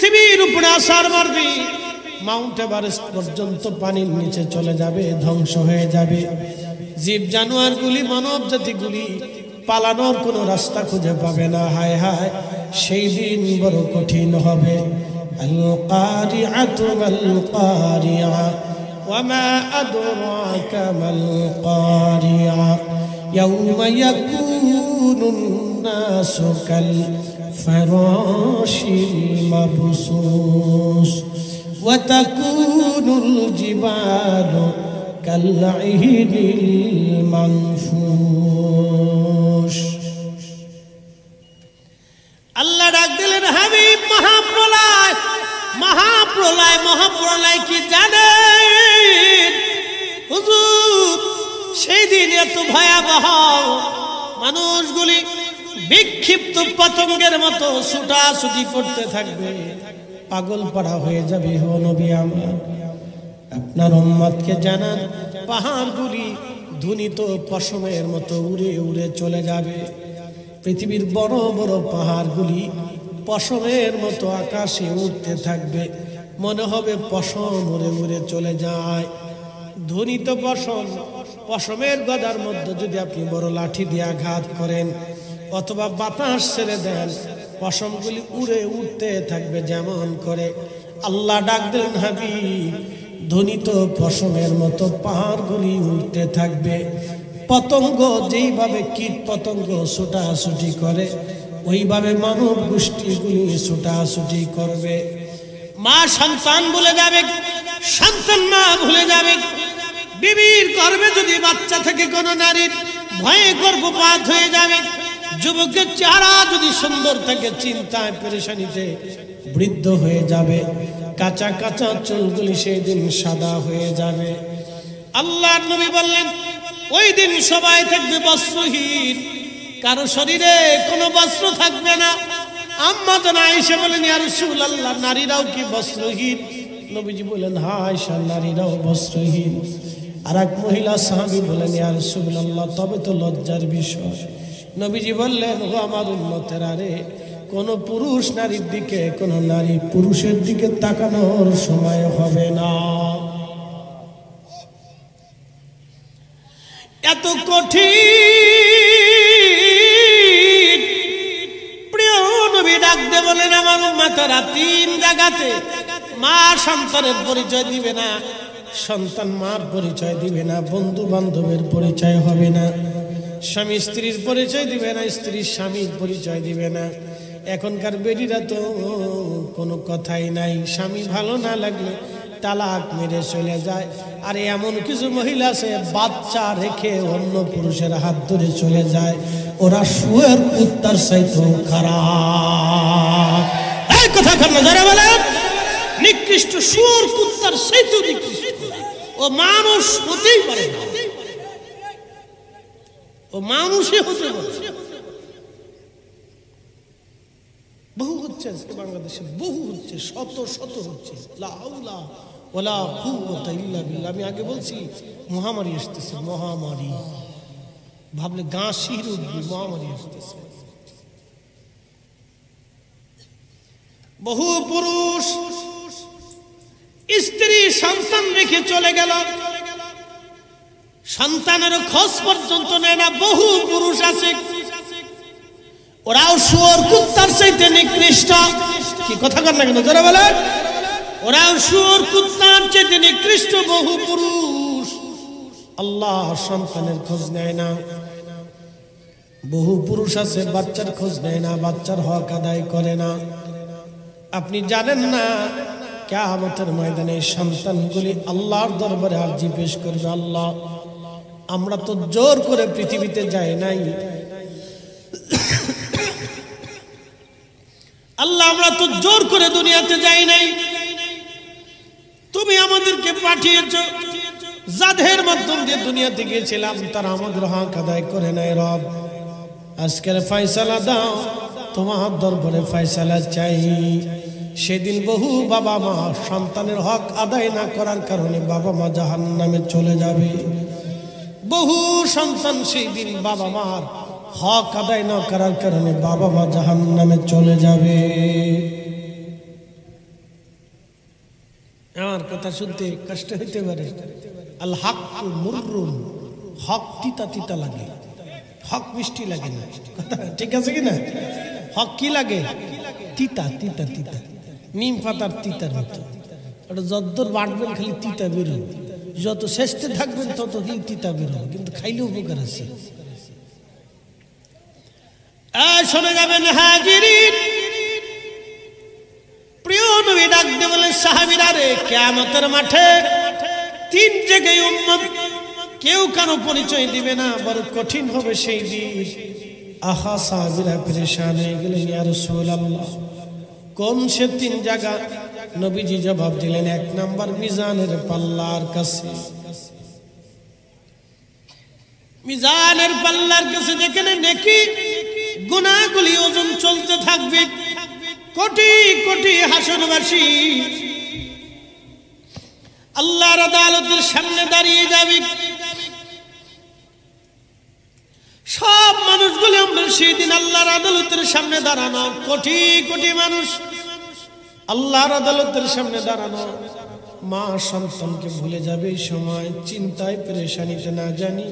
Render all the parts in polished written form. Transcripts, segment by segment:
পৃথিবীর উপরে আছাড় মারবে, মাউন্ট এভারেস্ট পর্যন্ত পানির নিচে চলে যাবে, ধ্বংস হয়ে যাবে। জীব জানোয়ারগুলি, মানব জাতিগুলি পালানোর কোনো রাস্তা খুঁজে পাবে না। হায় হায়, সেই দিন বড় কঠিন হবে। আল কারিআতু মাল কারিআ ওয়া মা আদরাকা মাল কারিআ ইয়াউমা ইয়াকুনুন নাসু কাল ফারাশিল মাবসুস ওয়া তাকুনুল জিবালু কাল ইহিনিল মানফুস। আল্লাহ ডাক দিলেন, হাবিব, মহাপ্রলয়, মহাপ্রলয়, মহাপ্রলয় কি জানেন? হুজুর, সেই দিন এত ভয়াবহ, মানুষগুলি বিক্ষিপ্ত পতঙ্গের মতো ছুটাছুটি করতে থাকবে, পাগল পাড়া হয়ে যাবে। ও নবী, আমার আপনার উম্মতকে জানান, পাহাড়গুলি ধ্বনিত পশমের মতো উড়ে উড়ে চলে যাবে। পৃথিবীর বড় বড় পাহাড়গুলি পশমের মতো আকাশে উঠতে থাকবে, মনে হবে পশম উড়ে উড়ে চলে যায়। ধ্বনিত পশম, পশমের গদার মধ্যে যদি আপনি বড় লাঠি দিয়ে আঘাত করেন অথবা বাতাস ছেড়ে দেন, পশমগুলি উড়ে উঠতে থাকবে যেমন করে। আল্লাহ ডাক দিলেন, হাবিব, ধ্বনিত পশমের মতো পাহাড়গুলি উঠতে থাকবে। পতঙ্গ যেইভাবে কীট পতঙ্গ ছুটাছুটি করে, ওইভাবে মানব গোষ্ঠীগুলি ছুটাছুটি করবে। মা সন্তান ভুলে যাবে, সন্তান মা ভুলে যাবে। বিবির গর্ভে যদি বাচ্চা থেকে কোনো নারীর, ভয়ে গর্ভপাত হয়ে যাবে। যুবকের চেহারা যদি সুন্দর থাকে, চিন্তায় পেরেশানিতে বৃদ্ধ হয়ে যাবে। কাঁচা কাঁচা চুলগুলি সেই দিন সাদা হয়ে যাবে। আল্লাহর নবী বললেন, ওই দিন সবাই থাকবে বস্ত্রহীন, কারো শরীরে কোনো বস্ত্র থাকবে না। আম্মা জান আয়েশা বলেন, ইয়া রাসূলুল্লাহ, নারীরাও কি বস্ত্রহীন? নবীজি বলেন, হ্যাঁ আয়েশা, নারীরাও বস্ত্রহীন। আর এক মহিলা সাহাবী বলেন, ইয়া রাসূলুল্লাহ, তবে তো লজ্জার বিষয়। নবীজি বললেন, ও আমার উম্মতেরা রে, কোন পুরুষ নারীর দিকে, কোন নারী পুরুষের দিকে তাকানোর সময় হবে না। এত কঠিন। প্রিয় নবী ডাক দিয়ে বলেন, আমার উম্মতেরা, তিন জায়গাতে মা সন্তানের পরিচয় দিবে না, সন্তান মার পরিচয় দিবে না, বন্ধু বান্ধবের পরিচয় হবে না, স্বামী স্ত্রীর পরিচয় দিবে না, স্ত্রীর স্বামীর পরিচয় দিবে না। এখনকার বেটিরা তো কোনো কথাই নাই, স্বামী ভালো না লাগলে তালাক মেরে চলে যায়। আর এমন কিছু মহিলা আছে, বাচ্চা রেখে অন্য পুরুষের হাত ধরে চলে যায়। ওরা শুয়ের কুত্তার চাইতেও খারাপ। এই কথা কেন যারা বলে নিকৃষ্ট, শুয়োর কুত্তার চাইতেও নিকৃষ্ট। ও মানুষ হতেই পারে না, ও মানুষই হতে পারে। বহু হচ্ছে আজকে বাংলাদেশে, বহু হচ্ছে, শত শত হচ্ছে। লা হাওলা ওয়ালা কুওয়াতা ইল্লা বিল্লাহ। আমি আগে বলছি, মহামারী আসতেছে, মহামারী। ভাবলে গা শিহরে উঠবে, মহামারী আসতেছে। বহু পুরুষ স্ত্রী সন্তান রেখে চলে গেল, সন্তানের খোঁজ পর্যন্ত নেয় না। বহু পুরুষ আছে, ওরাও শুয়োর কুত্তার চাইতে নিকৃষ্ট। কি কথা কর না কেন যারা বলে, ওরাও শুয়োর কুত্তার চাইতে নিকৃষ্ট। বহু পুরুষ আল্লাহ সন্তানের খোঁজ নেয় না। বহু পুরুষ আছে বাচ্চার খোঁজ নেয় না, বাচ্চার হক আদায় করে না। আপনি জানেন না, কিয়ামতের ময়দানে সন্তানগুলি আল্লাহর দরবারে আরজি পেশ করবে, আল্লাহ, আমরা তো জোর করে পৃথিবীতে যাই নাই, আল্লাহ, আমরা তো জোর করে দুনিয়াতে যাই নাই, তুমি আমাদেরকে পাঠিয়েছ। যাদের মাধ্যম দিয়ে দুনিয়াতে গিয়েছিলাম তারা আমাদের হক আদায় করে নাই। রব, আজকের ফয়সালা দাও, তোমার দরবারে ফয়সালা চাই। সেদিন বহু বাবা মা সন্তানের হক আদায় না করার কারণে বাবা মা জাহান্নামে চলে যাবে। বহু সন্তান সেই দিন বাবা মার হক আদায় না করার কারণে বাবা মা জাহান্নামে চলে যাবে। কথা শুনতে কষ্ট হইতে পারে। আল হক মুররুন, হক তিতা তিতা লাগে, হক মিষ্টি লাগে না। কথা ঠিক আছে কিনা? হক কি লাগে? তিতা তিতা তিতা, নিম পাতার তিতার মতো। ওটা যতদূর বাড়বেন খালি তিতা বেরোবে, যত শেষতে থাকবেন তত কি তিতা বেরোবে, কিন্তু খাইলে উপকার আছে। শোনা যাবেন হাজিরিন, প্রিয় নবী ডাক দিয়ে বলে সাহাবীরা রে, কিয়ামতের মাঠে তিন জায়গায় উম্মত কেউ কারো পরিচয় দিবে না, বড় কঠিন হবে সেই দিন। আহা সাহাবীরা পেরেশান হয়ে গেলেন, ইয়া রাসূলুল্লাহ কোন সে তিন জায়গা? নবীজি জবাব দিলেন, এক নাম্বার মিজানের পাল্লার কাছে। মিজানের পাল্লার কাছে যেখানে নেকি গুনাহগুলি ওজন চলতে থাকবে, কোটি কোটি হাসরবাসী আল্লাহর আদালতের সামনে দাঁড়িয়ে যাবে। সব মানুষগুলি আমরা সেই দিন আল্লাহর আদালতের সামনে দাঁড়ানো, কোটি কোটি মানুষ আল্লাহর আদালতের সামনে দাঁড়ানো। মা সন্তানকে ভুলে যাবে এই সময়, চিন্তায় পেরেশানিতে না জানি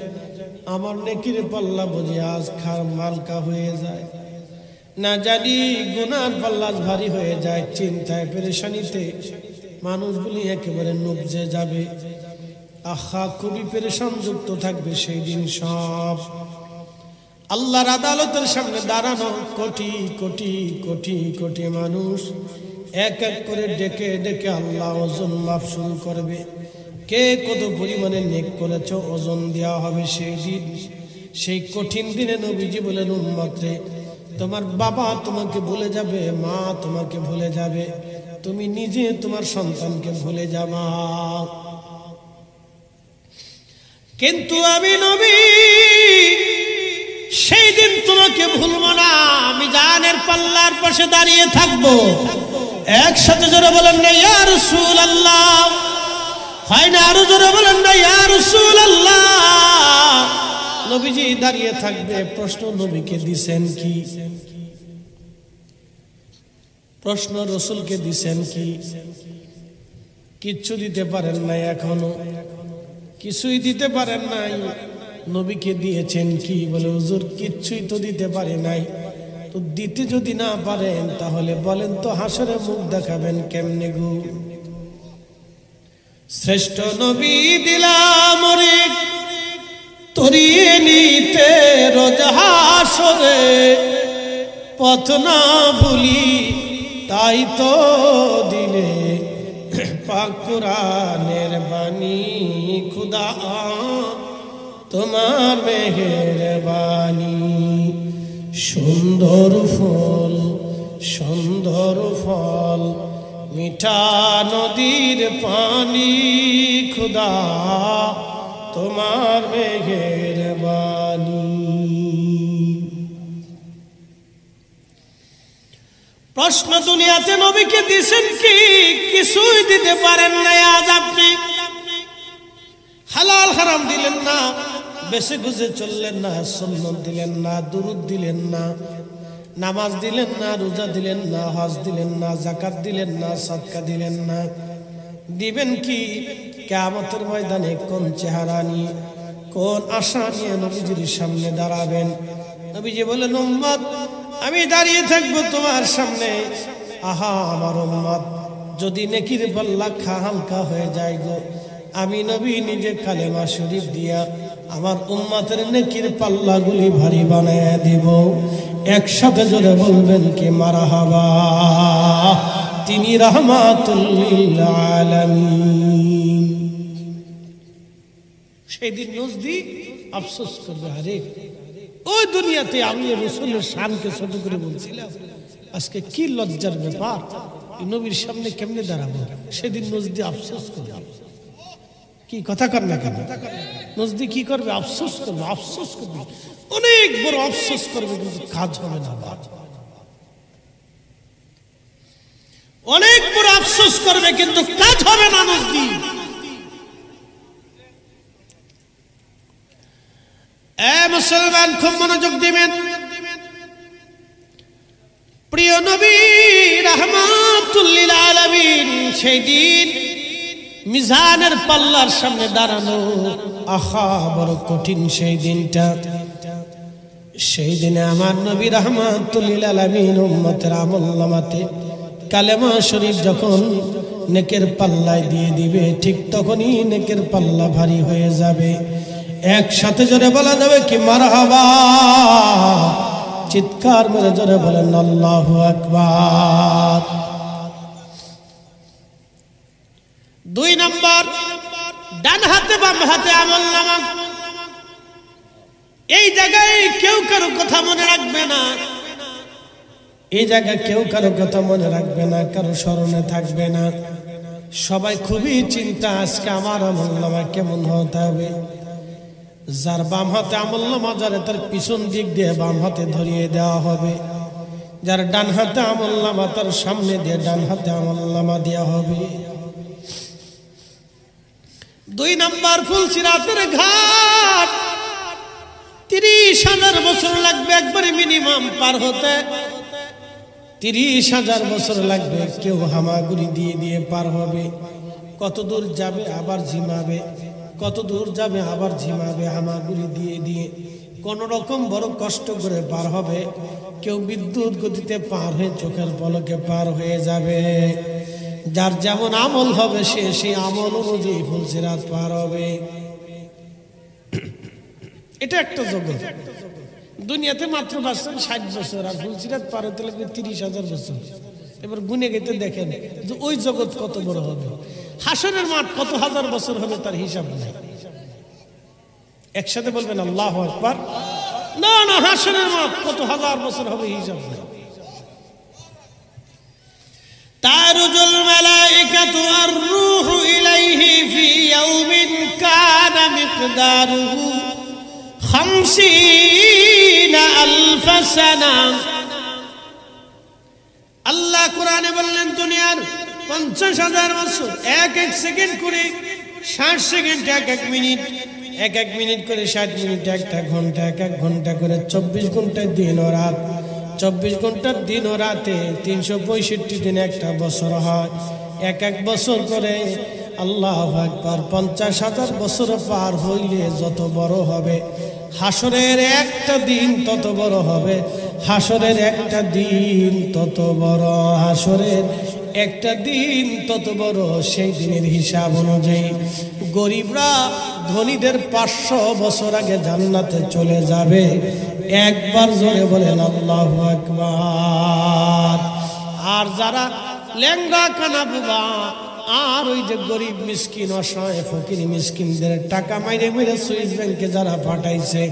আমার নেকির পাল্লা বুঝি আজ খার মালকা হয়ে যায়, না জানি গুনার পাল্লা ভারী হয়ে যায়। চিন্তায় পেরেশানিতে মানুষগুলি একেবারে নুবজে যাবে। আহা খুবই পেরেশান যুক্ত থাকবে সেই দিন সব। আল্লাহর আদালতের সামনে দাঁড়ানো কোটি কোটি কোটি কোটি মানুষ এক এক করে ডেকে ডেকে আল্লাহ ওজন মাপ শুরু করবে। কে কত পরিমাণে নেক করেছ ওজন দেওয়া হবে সেই দিন। সেই কঠিন দিনে নবীজি বলেন, উম্মত রে, তোমার বাবা তোমাকে ভুলে যাবে, মা তোমাকে ভুলে যাবে, তুমি নিজে তোমার সন্তানকে ভুলে যাবা, কিন্তু আমি নবী সেই দিন তোমাকে ভুলবো না। আমি জানের পাল্লার পাশে দাঁড়িয়ে থাকবো। একসাথে জোরে বলেন না ইয়া রাসূলুল্লাহ, হয় না? আরো জোরে বলেন না ইয়া রাসূলুল্লাহ। নবীজি দাঁড়িয়ে থাকবে। প্রশ্ন নবীকে দিছেন কি? প্রশ্ন রাসূলকে দিছেন কি? কিচ্ছু দিতে পারেন নাই, এখনো কিছুই দিতে পারেন নাই। নবীকে দিয়েছেন কি? বলে হুজুর কিচ্ছুই তো দিতে পারে নাই। তো দিতে যদি না পারেন তাহলে বলেন তো হাসরে মুখ দেখাবেন কেমনে গো? শ্রেষ্ঠ নবী দিলাম রে তরিয়ে নিতে রোজ হাসরে, পথ না ভুলি তাই তো দিলে পাক কুরআনের বাণী। খুদা তোমার মেহেরবানি। সুন্দর ফুল সুন্দর ফল, মিঠা নদীর পানি, খুদা তোমার মেহেরবানি। প্রশ্ন দুনিয়াতে নবীকে দিছেন কি? কিছুই দিতে পারেন না। আজ আপনি হালাল হারাম দিলেন না, বেশি গুজে চললেন না, সুন্নত দিলেন না, দুরুদ দিলেন না, নামাজ দিলেন না, রোজা দিলেন না, হজ দিলেন না, যাকাত দিলেন না, সাদকা দিলেন না। দিবেন কি? কিয়ামতের ময়দানে কোন চেহারা নিয়ে, কোন আশা নিয়ে নবীজির সামনে দাঁড়াবেন? নবীজি বলেন, উম্মত আমি দাঁড়িয়ে থাকবো তোমার সামনে। আহা আমার উম্মত, যদি নেকির পাল্লা হালকা হয়ে যায় গো, আমি নবী নিজে কালেমা শরীফ দিয়া আমার উম্মতের নেকির পাল্লাগুলি ভারী বানায় দিব। একসাথে জোরে বলবেন কি মারহাবা। তিনি রাহমাতুল লিল আলামিন। সেদিন নজদিক আফসোস করবে, আরে ওই দুনিয়াতে আমি রাসূলের শানকে ছোট করে বলছিলাম, আজকে কি লজ্জার ব্যাপার, নবীর সামনে কেমনে দাঁড়াবো? সেদিন নজদি আফসোস করবে। কি কথা কর না কেন? নজদি কি করবে? আফসোস করবে, আফসোস করবে, অনেক বড় আফসোস করবে, কিন্তু কাজ হবে না। অনেক বড় আফসোস করবে কিন্তু কাজ হবে না। নজদি মুসলমান খুব মনোযোগ দিবেন। প্রিয় নবী রাহমাতুল লিল আলামিন সেই দিন মিজানের পাল্লার সামনে দাঁড়ানো আহা বড় কঠিন সেই দিনটা। সেই দিনে আমার নবী রাহমাতুল লিল আলামিন উম্মতের আমলনামাতে কালেমা শরীফ যখন নেকের পাল্লায় দিয়ে দিবে, ঠিক তখনই নেকের পাল্লা ভারী হয়ে যাবে। একসাথে জোরে বলা যাবে কি মারহাবা? চিৎকার মেরে জোরে বলেন আল্লাহু আকবার। 2 নম্বর, ডান হাতে বাম হাতে আমলনামা। এই জায়গায় কেউ কারো কথা মনে রাখবে না, এই জায়গায় কেউ কারো কথা মনে রাখবে না, কারো স্মরণে থাকবে না। সবাই খুবই চিন্তা, আজকে আমার আমলনামা কেমন হতে হবে। যার বাম হাতে আমলনামা যারে তার পিছন দিক দিয়ে বাম হাতে ধরিয়ে দেওয়া হবে, যার ডান হাতে আমলনামা তার সামনে দিয়ে ডান হাতে আমলনামা দেওয়া হবে। 2 নম্বর, ফুলসিরাতের ঘাট 30,000 বছর লাগবে একবারে মিনিমাম পার হতে। 30,000 বছর লাগবে। কেউ হামাগুড়ি দিয়ে দিয়ে পার হবে। কত দূর যাবে আবার ঝিমাবে, কত দূর যাবে আবার ঝিমাবে, হামাগুড়ি দিয়ে দিয়ে কোন রকম বড় কষ্ট করে পার হবে। কেউ বিদ্যুৎ গতিতে পার হয়ে চোখের পলকে পার হয়ে যাবে। যার যেমন আমল হবে সে সেই আমল অনুযায়ী ফুলসিরাত পার হবে। এটা একটা জগৎ। দুনিয়াতে মাত্র বাঁচছেন 60 বছর, আর ফুলসিরাত পার হতে লাগবে 30,000 বছর। এবার গুনে গেতে দেখেন যে ওই জগৎ কত বড় হবে। হাসরের মাঠ কত হাজার বছর হবে তার হিসাব নেই। একসাথে বলবেন আল্লাহু আকবার। না না, হাসরের মাঠ কত হাজার বছর হবে হিসাব নেই। তারুজুল মালাইকাতু আর রূহু ইলাইহি ফি ইয়াউমিন কানা মিকদারুহু 50,000 সানা। আল্লাহ কোরআনে বললেন দুনিয়ার 50,000 বছর, এক এক সেকেন্ড করে 60 সেকেন্ড, এক এক মিনিট, এক এক মিনিট করে 60 মিনিট, একটা ঘন্টা, এক এক ঘন্টা করে 24 ঘন্টার দিন ও রাত। 24 ঘন্টার দিন ও রাতে 365 দিন একটা বছর হয়। এক এক বছর করে আল্লাহু আকবার 50,000 বছর পার হইলে যত বড় হবে হাসরের একটা দিন তত বড় হবে। হাসরের একটা দিন তত বড়, হাসরের একটা দিন তত বড়। সেই দিনের হিসাব অনুযায়ী গরিবরা ধনীদের 500 বছর আগে জান্নাতে চলে যাবে। একবার জোরে বলেন আল্লাহু আকবার। আর যারা ল্যাংড়া কানা বুবা আর ওই যে গরিব মিসকিন অসহায় ফকির মিসকিনদের টাকা মাইরে মেরে সুইস ব্যাংকে যারা পাঠাইছে,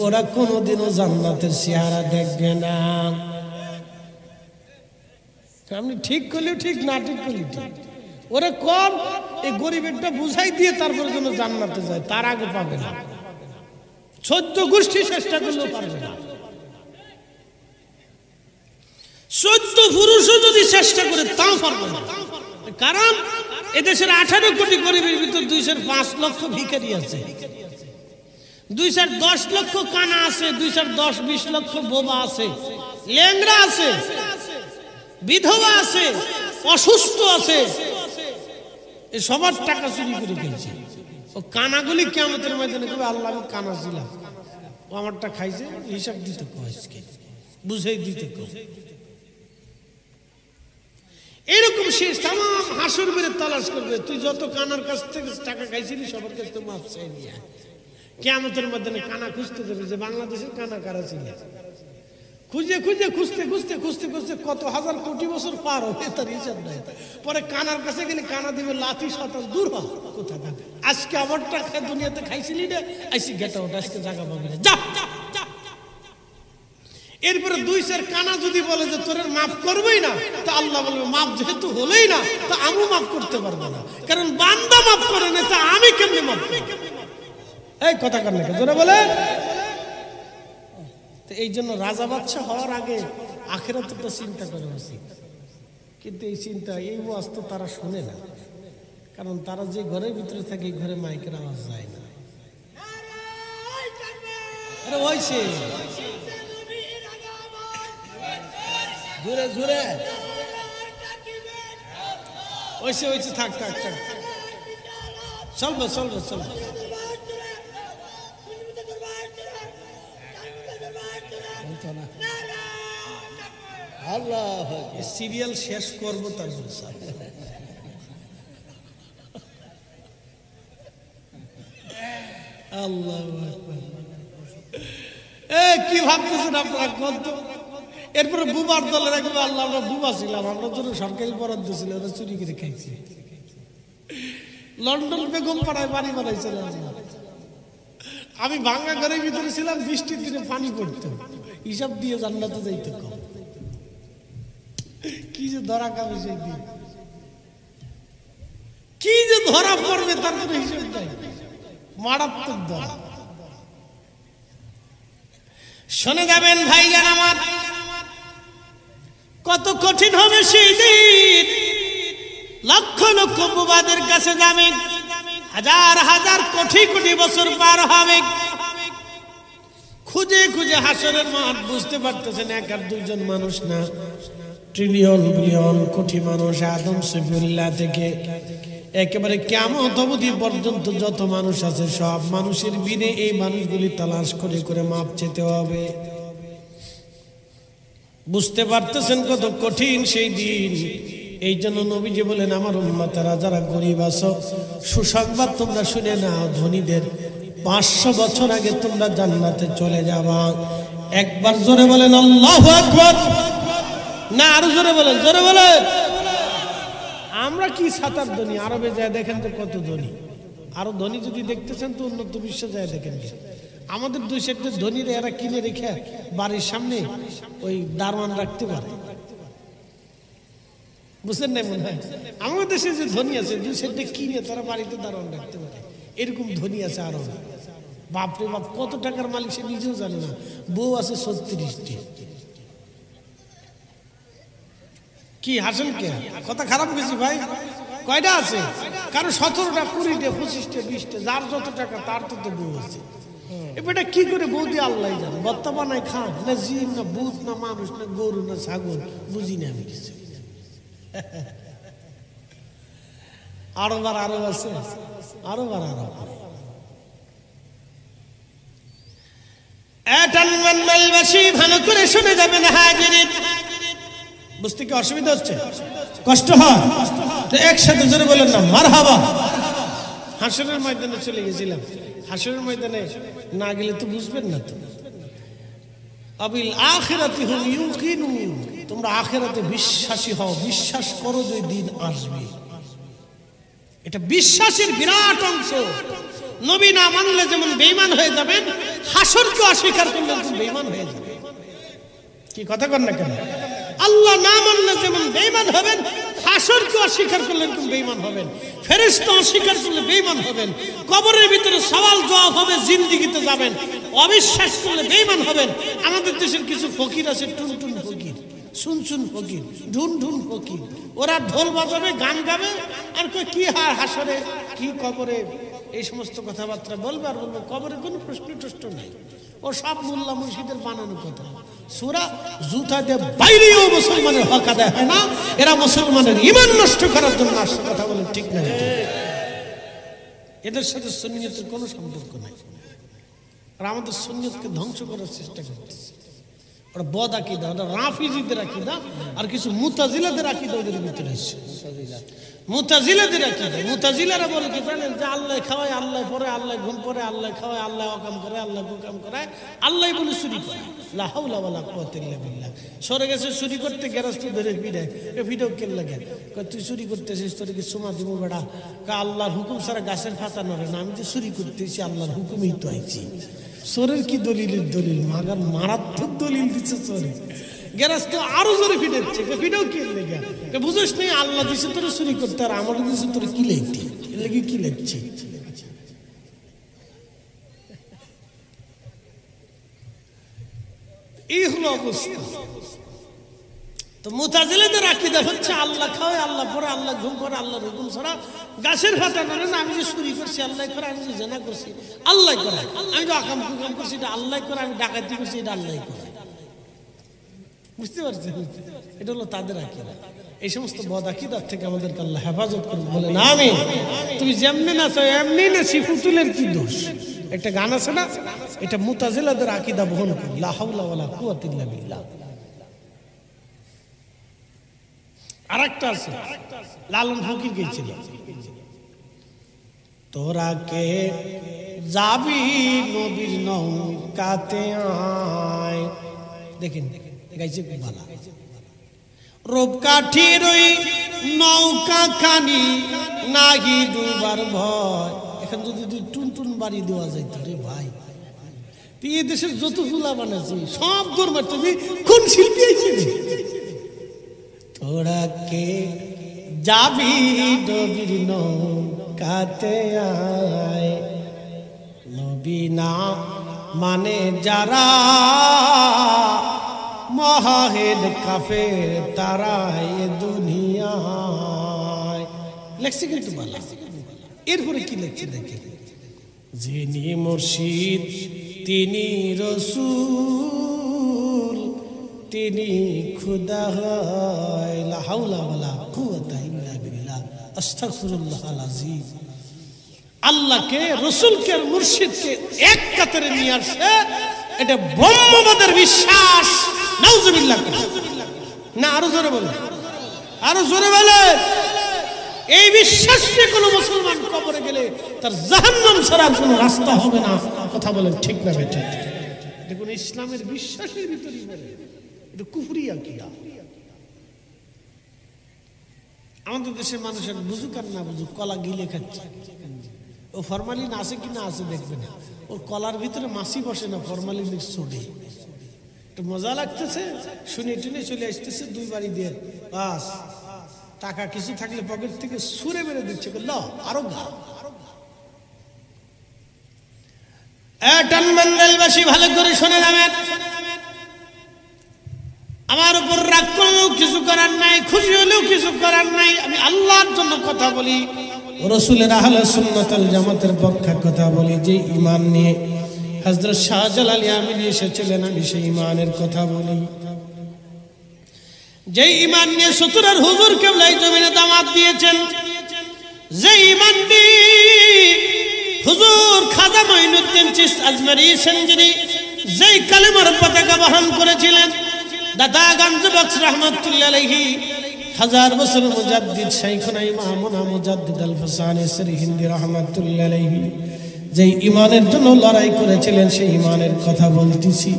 ওরা কোনোদিনও জান্নাতের চেহারা দেখবে না। আপনি ঠিক করলেও ঠিক, না ঠিক করলেও ঠিক। ওরা কম এই গরিবেরটা বুঝাই দিয়ে তারপরে যেন জান্নাতে যায়, তার আগে পাবে না। 14 গোষ্ঠী চেষ্টা করলেও পারবে না। 14 পুরুষও যদি চেষ্টা করে তাও পারবে না। কারণ এদেশের 18 কোটি গরিবের ভিতর 205 লক্ষ ভিখারি আছে, 210 লক্ষ কানা আছে, 210-20 লক্ষ বোবা আছে, ল্যাংড়া আছে, বিধবা আছে, অসুস্থ আছে। এই সবার টাকা চুরি করে খেয়েছে। ও কানাগুলি কিয়ামতের ময়দানে কবে আল্লাহ আমি কানা ছিলাম, ও আমারটা খাইছে, হিসাব দিতে কয়েছে, বুঝাই দিতে কয়। এরকম সে তাম হাসর বেড়ে তালাশ করবে। তুই যত কানার কাছ থেকে টাকা খাইছিলি সবার কাছ থেকে মাপ চাই নিয়ে কিয়ামতের ময়দানে কানা খুঁজতে যাবে যে বাংলাদেশের কানা কারা ছিল। খুঁজে খুঁজে খুঁজতে খুঁজতে খুঁজতে খুঁজতে কত হাজার কোটি বছর পার হবে তার হিসাব নাই। পরে কানার কাছে গেলে কানা দিবে লাথি সাতাশ, দূর হয় কোথা থাকে। আজকে আমারটা দুনিয়াতে খাইছিলি না, আইসি গেটা ওটা আজকে জায়গা পাবি না, যা। এরপরে 2-4 কানা যদি বলে যে তোর মাফ করবেই না, তো আল্লাহ বলবে মাফ যেহেতু হলেই না তো আমি মাফ করতে পারবো না, কারণ বান্দা মাফ করে না, তা আমি কেমনি মাফ করব? এই কথা কার নাকি তোরা বলে। এই জন্য রাজা বাদশা হওয়ার আগে আখিরাতটা চিন্তা করা উচিত। কিন্তু এই চিন্তা, এই ওয়াজ তো তারা শোনে না, কারণ তারা যে ঘরের ভিতরে থাকে এই ঘরে মাইকের আওয়াজ যায় না। আরে ওইছে ঘুরে ঘুরে ওইছে ওইছে, থাক থাক থাক, চলবে চলবে চলবে। আল্লাহ সিরিয়াল শেষ করবো তারপর আল্লাহ কি ভাবতেছেন আপনারা কত? এরপরে বুবার দলের একবার আল্লাহ আমরা বুবা ছিলাম, আমরা জন্য সরকারি বরাদ্দ ছিল, ওরা চুরি করে খাইছি। লন্ডন বেগম পাড়ায় বাড়ি বানাইছিলাম আমি, ভাঙা ঘরের ভিতরে ছিলাম, বৃষ্টির দিনে পানি পড়তো, হিসাব দিয়ে জান্নাতে যাইতে কম। কি যে ধরা খাবে সেই দিন, কি যে ধরা পড়বে তার কোনো হিসাব নাই, মারাত্মক ধরা। শুনে যাবেন ভাইজান আমার, কত কঠিন হবে সেই দিন। লক্ষ লক্ষ বুবাদের কাছে যাবেন, হাজার হাজার কোটি কোটি বছর পার হবে, খুঁজে খুঁজে হাসরের মাঠ। বুঝতে পারতেছেন এক আর দুইজন মানুষ না, ট্রিলিয়ন বিলিয়ন কোটি মানুষ, আদম সফিউল্লাহ থেকে একেবারে কিয়ামত অবধি পর্যন্ত যত মানুষ আছে সব মানুষের বিনে এই মানুষগুলি তালাশ করে করে মাপ চেতে হবে। বুঝতে পারতেছেন কত কঠিন সেই দিন। এই জন্য নবীজি বলেন, আমার উম্মতেরা যারা গরিব আছো, সুসংবাদ তোমরা শুনে নাও, ধনীদের 500 বছর আগে তোমরা জান্নাতে চলে যাবা। একবার জোরে বলেন আল্লাহু আকবার। না আরো জোরে বলেন, জোরে বলেন। আমরা কি সাতার ধনী, আরবে যায় দেখেন তো কত ধনী। আরো ধনী যদি দেখতেছেন তো উন্নত বিশ্বে যায় দেখেন। আমাদের দুই সাইডে ধনীরা এরা কিনে রেখে বাড়ির সামনে ওই দারোয়ান রাখতে পারে, বুঝলেন না? মনে হয় আমাদের দেশে যে ধনী আছে দুই সাইডে কিনে তারা বাড়িতে দারোয়ান রাখতে পারে, এরকম ধনী আছে আরো। বাপরে বাপ, কত টাকার মালিক সে নিজেও জানে না। বউ আছে 36টি। কি হাসেন কে? কথা খারাপ গেছি ভাই? কয়টা আছে? কারো 17টা 20টা 25টা 20টা, যার যত টাকা তার তত বউ আছে। এটা কি করে বউ দিয়ে আল্লাহ জানে। বত্তা বানায় খান না, জিন না ভূত না মানুষ না গরু না ছাগল, বুঝি না আমি কিছু। আরো বার আরো আছে, আরো বার আরো। ভালো করে শুনে যাবেন হাজিরিন। বুঝতে কি অসুবিধা হচ্ছে, কষ্ট হয় তো একসাথে জোরে বলেন না মারহাবা। হাসরের ময়দানে চলে গেছিলাম, হাসরের ময়দানে না গেলে তো বুঝবেন না। তো আবিল আখিরাতি হুম ইউকিনুন, তোমরা আখিরাতে বিশ্বাসী হও, বিশ্বাস করো যে দিন আসবে। এটা বিশ্বাসের বিরাট অংশ। নবী না মানলে যেমন বেঈমান হয়ে যাবেন, হাসরকে অস্বীকার করলে বেঈমান হয়ে যাবে। কি কথা কর না কেন? আল্লাহ না মানলে যেমন বেঈমান হবেন, হাসরকে অস্বীকার করলে এরকম বেঈমান হবেন। ফেরেশতা অস্বীকার করলে বেঈমান হবেন। কবরের ভিতরে সওয়াল জবাব হবে, জিন্দেগিতে যাবেন, অবিশ্বাস করলে বেঈমান হবেন। আমাদের দেশের কিছু ফকির আছে, টুনটুন ফকির, শুনশুন ফকির, ঢুন ঢুন ফকির। ওরা ঢোল বাজাবে, গান গাবে, আর কি হাসরে কি কবরে এই সমস্ত কথাবার্তা বলবে, আর বলবে কবরে কোনো প্রশ্ন টশ্ন নাই। ও সব মোল্লা মুর্শিদের বানানো কথা। সূরা জুতা দিয়ে বাইরেও মুসলমানের হক আদায় হয় না। এরা মুসলমানের ঈমান নষ্ট করার জন্য আসছে। কথা বলেন ঠিক না? এদের সাথে সুন্নিয়তের কোনো সম্পর্ক নাই। আর আমাদের সুন্নিয়তকে ধ্বংস করার চেষ্টা করতেছে। ওরা বদ আকীদা, ওরা রাফিজিদের আকীদা, আর কিছু মুতাজিলাদের আকীদা ওদের ভিতরে আছে। মুতাজিলাদের আকীদা, মুতাজিলারা বলে কি জানেন, যে আল্লাহ খাওয়ায়, আল্লাহ পরে, আল্লাহ ঘুম পরে, আল্লাহ খাওয়ায়, আল্লাহ অকাম করে, আল্লাহ কুকাম করায়, আল্লাহ বলে চুরি করে। লা হাওলা ওয়ালা কুওয়াতা ইল্লা বিল্লাহ। সরে গেছে চুরি করতে, গেরস্ত ধরে পিড়ায়, এ ভিডিও কেন লাগে? তুই চুরি করতেছিস, তোর কি সুমা দিব বেড়া? আল্লাহর হুকুম ছাড়া গাছের পাতা নড়ে না। আমি যে চুরি করতেছি আল্লাহর হুকুমেই তো আইছি। চোরের কি দলিলের দলিল, মাগার মারাত্মক দলিল দিচ্ছে চোরে। গেরাস্ত আরো জোরে ফিটাচ্ছে, ফিটাও কি লেগে? বুঝিস নেই আল্লাহ দিছে তোর চুরি করতে, আর আমার দিছে তোর কি লেগতি, লেগে কি লেগছে? এই হলো অবস্থা। তো মুতাজিলাদের আকীদা হচ্ছে আল্লাহ খাওয়ায়, আল্লাহ পরে, আল্লাহ ঘুম পরে, আল্লাহর হুকুম ছাড়া গাছের পাতা নড়ে না। আমি যে চুরি করছি আল্লাহ করে, আমি যে জেনা করছি আল্লাহ করে, আমি যে আকাম কুকাম করছি এটা আল্লাহ করে, আমি ডাকাতি করছি এটা আল্লাহ করে। বুঝতে পারছেন? এটা হলো তাদের আকীদা। এই সমস্ত বদ আকীদার থেকে আমাদেরকে আল্লাহ হেফাজত করুন, বলেন আমিন। তুমি যেমনি নাচো এমনি নাচি, পুতুলের কি দোষ? একটা গান আছে না, এটা মুতাজিলাদের আকীদা বহন করে, লা হাওলা ওয়ালা কুওয়াতা ইল্লা বিল্লাহ। আরেকটা আছে, লালন ফকির গেছিল, তোরা কে যাবি নবীর নৌকাতে আয়। দেখেন গাইছে খুব ভালো। রূপকাঠির ওই নৌকা খানি নাহি ডুবার ভয়। এখন যদি তুই টুনটুন বাড়ি দেওয়া যাইত রে ভাই, তুই এই দেশের যত জুলা বানাচ্ছি সব দৌড় মারত। কোন শিল্পী আইছে? তোরা কে যাবি নবীর নৌকাতে আয়, নবী না মানে যারা মহাহেদ কাফের তারা এ দুনিয়ায়। লেখছে কিন্তু ভালো। এরপরে কি লেখছে দেখে, যিনি মুর্শিদ তিনি রসূল তিনি খুদা হয়। লা হাওলা ওয়ালা কুওয়াতা ইল্লা বিল্লাহ। আস্তাগফিরুল্লাহল আযীম। আল্লাহকে, রসূলকে, মুর্শিদকে এক কাতারে নিয়ে আসে, এটা ব্রহ্মবাদের বিশ্বাস। নাউজুবিল্লাহ। না আরো জোরে বলে, আরো জোরে বলে। এই বিশ্বাস নিয়ে কোন মুসলমান কবরে গেলে তার জাহান্নাম ছাড়া কোনো রাস্তা হবে না। কথা বলেন ঠিক না বেঠিক? দেখুন ইসলামের বিশ্বাসের ভিতরেই বলে এটা কুফরি আকীদা। আমাদের দেশের মানুষের বুঝুক আর না বুঝুক, কলা গিলে খাচ্ছে। ও ফরমালিন আছে কি না আছে দেখবে না, ওর কলার ভিতরে মাছি বসে না, ফরমালিনের সোডে। একটু মজা লাগতেছে, শুনে টুনে চলে আসতেছে, দুই বাড়ি দিয়ে বাস। টাকা কিছু থাকলে পকেট থেকে সুরে মেরে দিচ্ছে, ল আরো গা। টানবান্ডালবাসী ভালো করে শুনে যাবেন, আমার উপর রাগ করলেও কিছু করার নাই, খুশি হলেও কিছু করার নাই। আমি আল্লাহর জন্য কথা বলি, রাসূলের আহলে সুন্নাত ওয়াল জামাতের পক্ষে কথা বলি। যে ঈমান নিয়ে হযরত শাহজালাল ইয়ামানি এসেছিলেন, আমি সেই ঈমানের কথা বলি। যে ঈমান নিয়ে সতুরার হুজুর কেবলাই জমিনে দাওয়াত দিয়েছেন, যে ঈমান নিয়ে হুজুর খাজা মঈনুদ্দিন চিশতি আজমেরী সেনজিরি যেই কালেমার পতাকা বহন করেছিলেন, দাদা গঞ্জ বক্স রহমাতুল্লাহ আলাইহি, হাজার বছর মুজাদ্দিদ শাইখুনা ইমামুনা মুজাদ্দিদ আল ফাসানি সরহিন্দি রহমাতুল্লাহ আলাইহি যেই ঈমানের জন্য লড়াই করেছিলেন, সেই ঈমানের কথা বলতেছি।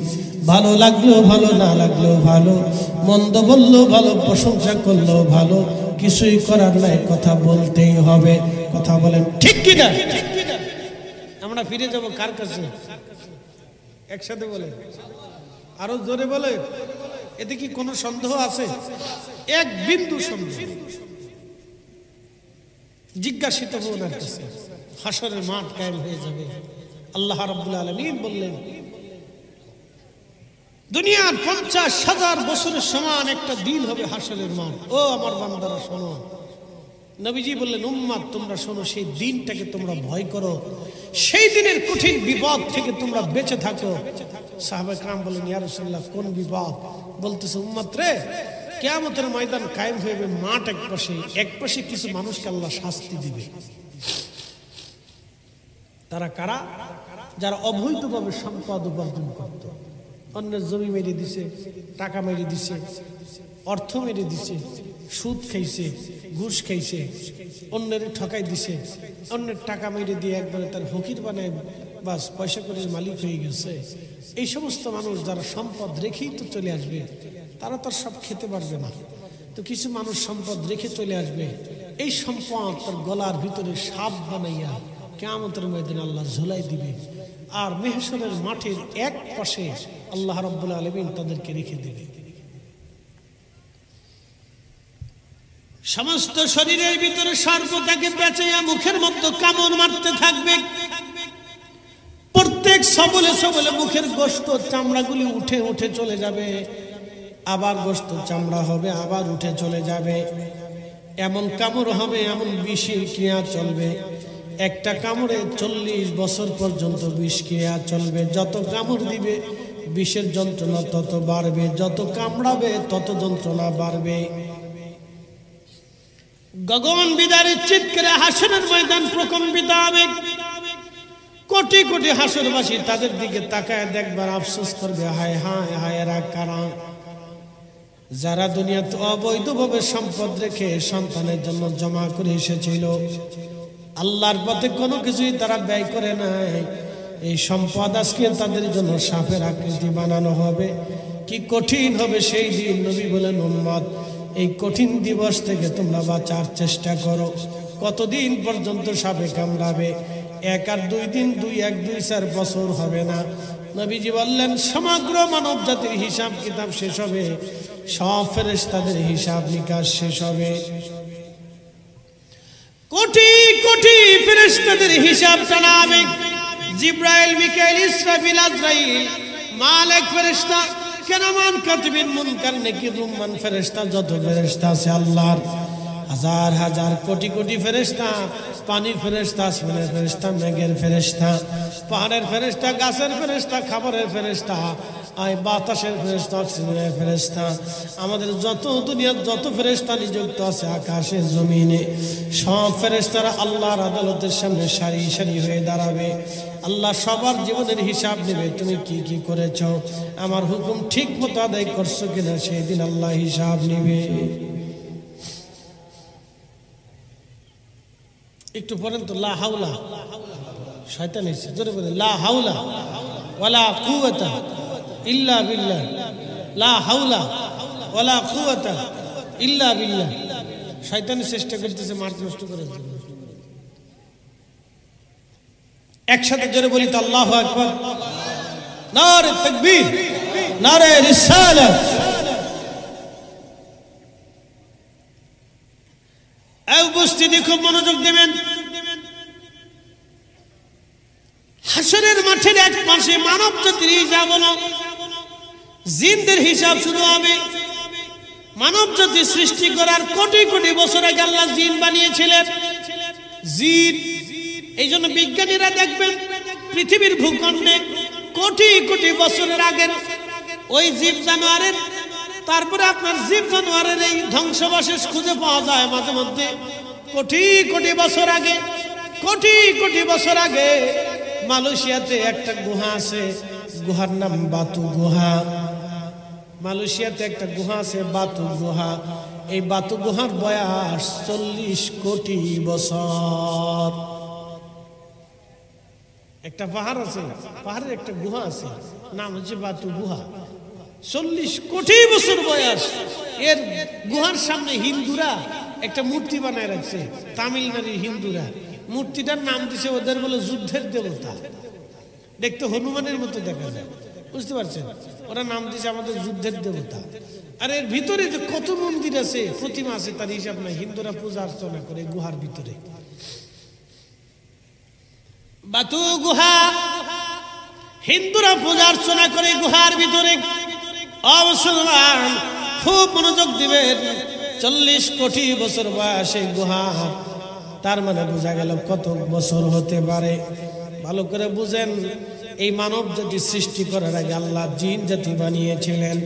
ভালো লাগলো ভালো, না লাগলো ভালো, মন্দ বললো ভালো, প্রশংসা করলো ভালো, কিছুই করার নাই, কথা বলতেই হবে। কথা বলেন ঠিক কিনা? আমরা ফিরে যাব কার কাছে? একসাথে বলে, আরো জোরে বলে। এতে কি কোনো সন্দেহ আছে? এক বিন্দু সন্দেহ। জিজ্ঞাসিত ওনার কাছে, হাসরের মাঠ কায়েম হয়ে যাবে। আল্লাহ রাব্বুল আলামিন বললেন, দুনিয়ার 50,000 বছরের সমান একটা দিন হবে হাসরের মাঠ। ও আমার বান্দারা শোনো। নবীজি বললেন, উম্মত তোমরা শোনো, সেই দিনটাকে তোমরা ভয় করো, সেই দিনের কঠিন বিপদ থেকে তোমরা বেঁচে থাকো। সাহাবায়ে কেরাম বললেন, ইয়া রাসূলুল্লাহ কোন বিপদ? বলতেছে, উম্মত রে, কিয়ামতের ময়দান কায়েম হবে, মাঠ এক পাশে কিছু মানুষকে আল্লাহ শাস্তি দিবে। তারা কারা? যারা অবৈধভাবে সম্পদ উপার্জন করত, অন্যের জমি মেরে দিছে, টাকা মেরে দিছে, অর্থ মেরে দিছে, সুদ খাইছে, ঘুষ খাইছে, অন্যের ঠকাই দিছে, অন্যের টাকা মেরে দিয়ে একবারে তার ফকির বানায় বাস পয়সা করে মালিক হয়ে গেছে। এই সমস্ত মানুষ যারা সম্পদ রেখেই তো চলে আসবে, তারা তো সব খেতে পারবে না। তো কিছু মানুষ সম্পদ রেখে চলে আসবে, এই সম্পদ তার গলার ভিতরে সাপ বানাইয়া কিয়ামতের ময়দানে আল্লাহ ঝুলাই দিবে। আর মেহশরের মাঠের এক পাশে আল্লাহ রাব্বুল আলামিন তাদেরকে রেখে দিবে। সমস্ত শরীরের ভিতরে সর্প তাকে পেঁচাইয়া মুখের মধ্যে কামড় মারতে থাকবে। প্রত্যেক সবলে সবলে মুখের গোশত চামড়াগুলি উঠে উঠে চলে যাবে, আবার গোশত চামড়া হবে, আবার উঠে চলে যাবে। এমন কামড় হবে, এমন বিষের ক্রিয়া চলবে। একটা কামড়ে 40 বছর পর্যন্ত বিষ ক্রিয়া চলবে। যত কামড় দিবে বিষের যন্ত্রণা তত বাড়বে, যত কামড়াবে তত যন্ত্রণা বাড়বে। গগন বিদারের চিৎকারে হাসরের ময়দান প্রকম্পিত হবে। কোটি কোটি হাসরবাসী তাদের দিকে তাকায় দেখবার আফসোস করবে, হায় হায় হায় এরা কারা? যারা দুনিয়াতে অবৈধভাবে সম্পদ রেখে সন্তানের জন্য জমা করে এসেছিল, আল্লাহর পথে কোনো কিছুই তারা ব্যয় করে নাই। এই সম্পদ আজকে তাদের জন্য সাপের আকৃতি বানানো হবে। কি কঠিন হবে সেই দিন। নবী বলেন, উম্মত, এই কঠিন দিবস থেকে তোমরা বাঁচার চেষ্টা করো। কতদিন পর্যন্ত সাপে কামড়াবে? 1 আর 2 দিন, 2, 1, 2, 4 বছর হবে না। নবীজি বললেন, সমগ্র মানব জাতির হিসাব কিতাব শেষ হবে, সব ফেরেশতাদের হিসাব নিকাশ শেষ হবে। কোটি কোটি ফেরেশতাদের হিসাব টানা হবে। জিব্রাইল, মিকাইল, ইসরাফিল, আজরাইল, মালিক ফেরেশতা, কেরামান কাতিবিন, মুনকার নেকির, রুম্মান ফেরেশতা, যত ফেরেশতা আছে আল্লাহর, হাজার হাজার কোটি কোটি ফেরেশতা। পানির ফেরেশতা, আসমানের ফেরেশতা, মেঘের ফেরেশতা, পাহাড়ের ফেরেশতা, গাছের ফেরেশতা, খাবারের ফেরেশতা, বাতাসের ফেরেশতা, অক্সিজেনের ফেরেশতা, আমাদের যত দুনিয়ার যত ফেরেশতা নিযুক্ত আছে আকাশে জমিনে, সব ফেরেশতারা আল্লাহর আদালতের সামনে সারি সারি হয়ে দাঁড়াবে। আল্লাহ সবার জীবনের হিসাব নেবে। তুমি কি কি করেছো, আমার হুকুম ঠিক মতো আদায় করছো কিনা, সেই দিন আল্লাহ হিসাব নেবে। একটু পড়েন তো, লা হাওলা, শয়তান এসে জোরে বলে, লা হাওলা ওয়ালা কুওয়াতা ইল্লা বিল্লাহ, লা হাওলা ওয়ালা কুওয়াতা ইল্লা বিল্লাহ। শয়তান চেষ্টা করতেছে মার্চ নষ্ট করার জন্য। একসাথে জোরে বলি তো, আল্লাহু আকবার, নারে তাকবীর, নারে রিসালাত। এই উপস্থিতি খুব মনোযোগ দেবেন। হাসরের মাঠের এক পাশে মানব জাতির হিসাব হলো, জিনদের হিসাব শুরু হবে। মানব জাতি সৃষ্টি করার কোটি কোটি বছর আগে আল্লাহ জিন বানিয়েছিলেন। জিন, এই জন্য বিজ্ঞানীরা দেখবেন পৃথিবীর ভূখণ্ডে কোটি কোটি বছরের আগের ওই জীব জানোয়ারের, তারপরে আপনার জীব জানোয়ারের এই ধ্বংসাবশেষ খুঁজে পাওয়া যায় মাঝে মধ্যে। কোটি কোটি বছর আগে, কোটি কোটি বছর আগে মালয়েশিয়াতে একটা গুহা আছে, গুহার নাম বাতু গুহা। মালয়েশিয়াতে একটা গুহা আছে, বাতু গুহা। এই বাতু গুহার বয়স 40 কোটি বছর। একটা পাহাড় আছে, পাহাড়ের একটা গুহা আছে, নাম হচ্ছে বাতু গুহা। 40 কোটি বছর বয়স। এর গুহার সামনে হিন্দুরা একটা মূর্তি বানায় রাখছে, তামিলনাড়ুর হিন্দুরা। মূর্তিটার নাম দিছে ওদের বলে যুদ্ধের দেবতা। দেখতে হনুমানের মতো দেখা যায়, বুঝতে পারছেন? ওরা নাম দিছে আমাদের যুদ্ধের দেবতা। আর এর ভিতরে যে কত মন্দির আছে, প্রতিমা আছে, তার হিসাব নাই। হিন্দুরা পূজা অর্চনা করে গুহার ভিতরে। বাতু গুহা, হিন্দুরা পূজা অর্চনা করে গুহার ভিতরে। মুসলমান খুব মনোযোগ দিবেন। 40 কোটি বছর বয়সে গুহা, তার মানে বোঝা গেল কত বছর হতে পারে। ভালো করে বুঝেন, এই মানব জাতি সৃষ্টি করার আগে আল্লাহ জিন জাতি বানিয়েছিলেন।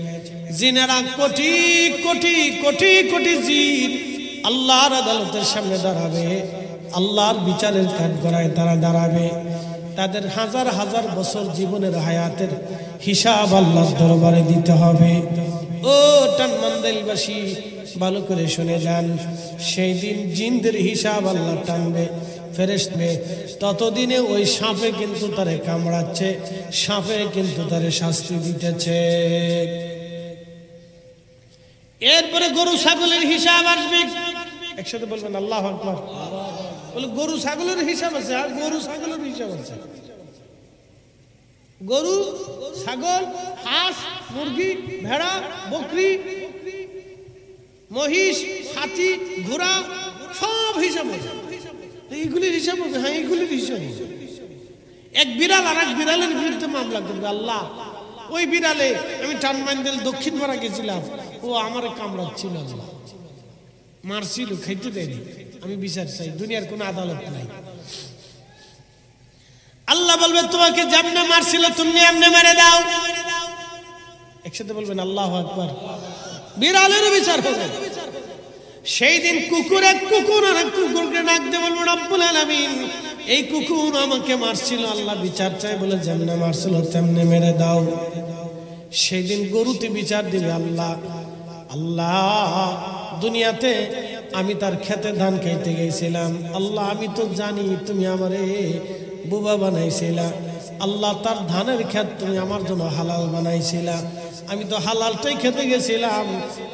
জিনেরা কোটি কোটি কোটি কোটি জিন আল্লাহর আদালতের সামনে দাঁড়াবে, আল্লাহর বিচারের কাঠগড়ায় তারা দাঁড়াবে। তাদের হাজার হাজার বছর জীবনের হায়াতের হিসাব আল্লাহর দরবারে দিতে হবে। ও টানমান্দাইলবাসী, ভালো করে শুনে যান, সেই দিন জিনদের হিসাব আল্লাহ টানবে, ফেরেশতা। ততদিনে ওই সাপে কিন্তু তারে কামড়াচ্ছে, সাপে কিন্তু তারে শাস্তি দিতেছে। এরপরে গরু ছাগলের হিসাব আসবে। একসাথে বলবেন আল্লাহু আকবার। বলে গরু ছাগলের হিসাব আছে, আর গরু ছাগলের হিসাব আছে। গরু, ছাগল, হাঁস, মুরগি, ভেড়া, বকরি, মহিষ, হাতি, ঘোড়া, সব হিসাব আছে। এইগুলির হিসাব হবে। হ্যাঁ, এইগুলির হিসাব হবে। এক বিড়াল আর এক বিড়ালের বিরুদ্ধে মামলা করবে। আল্লাহ, ওই বিড়ালে আমি টানমাইন্দেল দক্ষিণ পাড়া গেছিলাম, ও আমার কামড়াচ্ছিল, আল্লাহ মারছিল, খাইতে দেয়নি, আমি বিচার চাই। দুনিয়ার কোনো আদালত নাই। আল্লাহ বলবে, তোমাকে যেমনে মারছিল তুমি এমনি মেরে দাও। একসাথে বলবেন আল্লাহু আকবার। বিড়ালেরও বিচার হবে সেই দিন। কুকুর এক কুকুরকে ডাক দিয়ে বলবো রব্বুল আলামিন এই কুকুর আমাকে মারছিল, আল্লাহ বিচার চাই বলে যেমনে মারছিল তেমনে মেরে দাও। সেই দিন গরুতে বিচার দিবে আল্লাহ, আল্লাহ দুনিয়াতে আমি তার খেতে ধান খাইতে গেছিলাম, আল্লাহ আমি তো জানি তুমি আমারে বুবা বানাইছিলা, আল্লাহ তার ধানের ক্ষেত তুমি আমার জন্য হালাল বানাইছিলা, আমি তো হালালটাই খেতে গেছিলাম,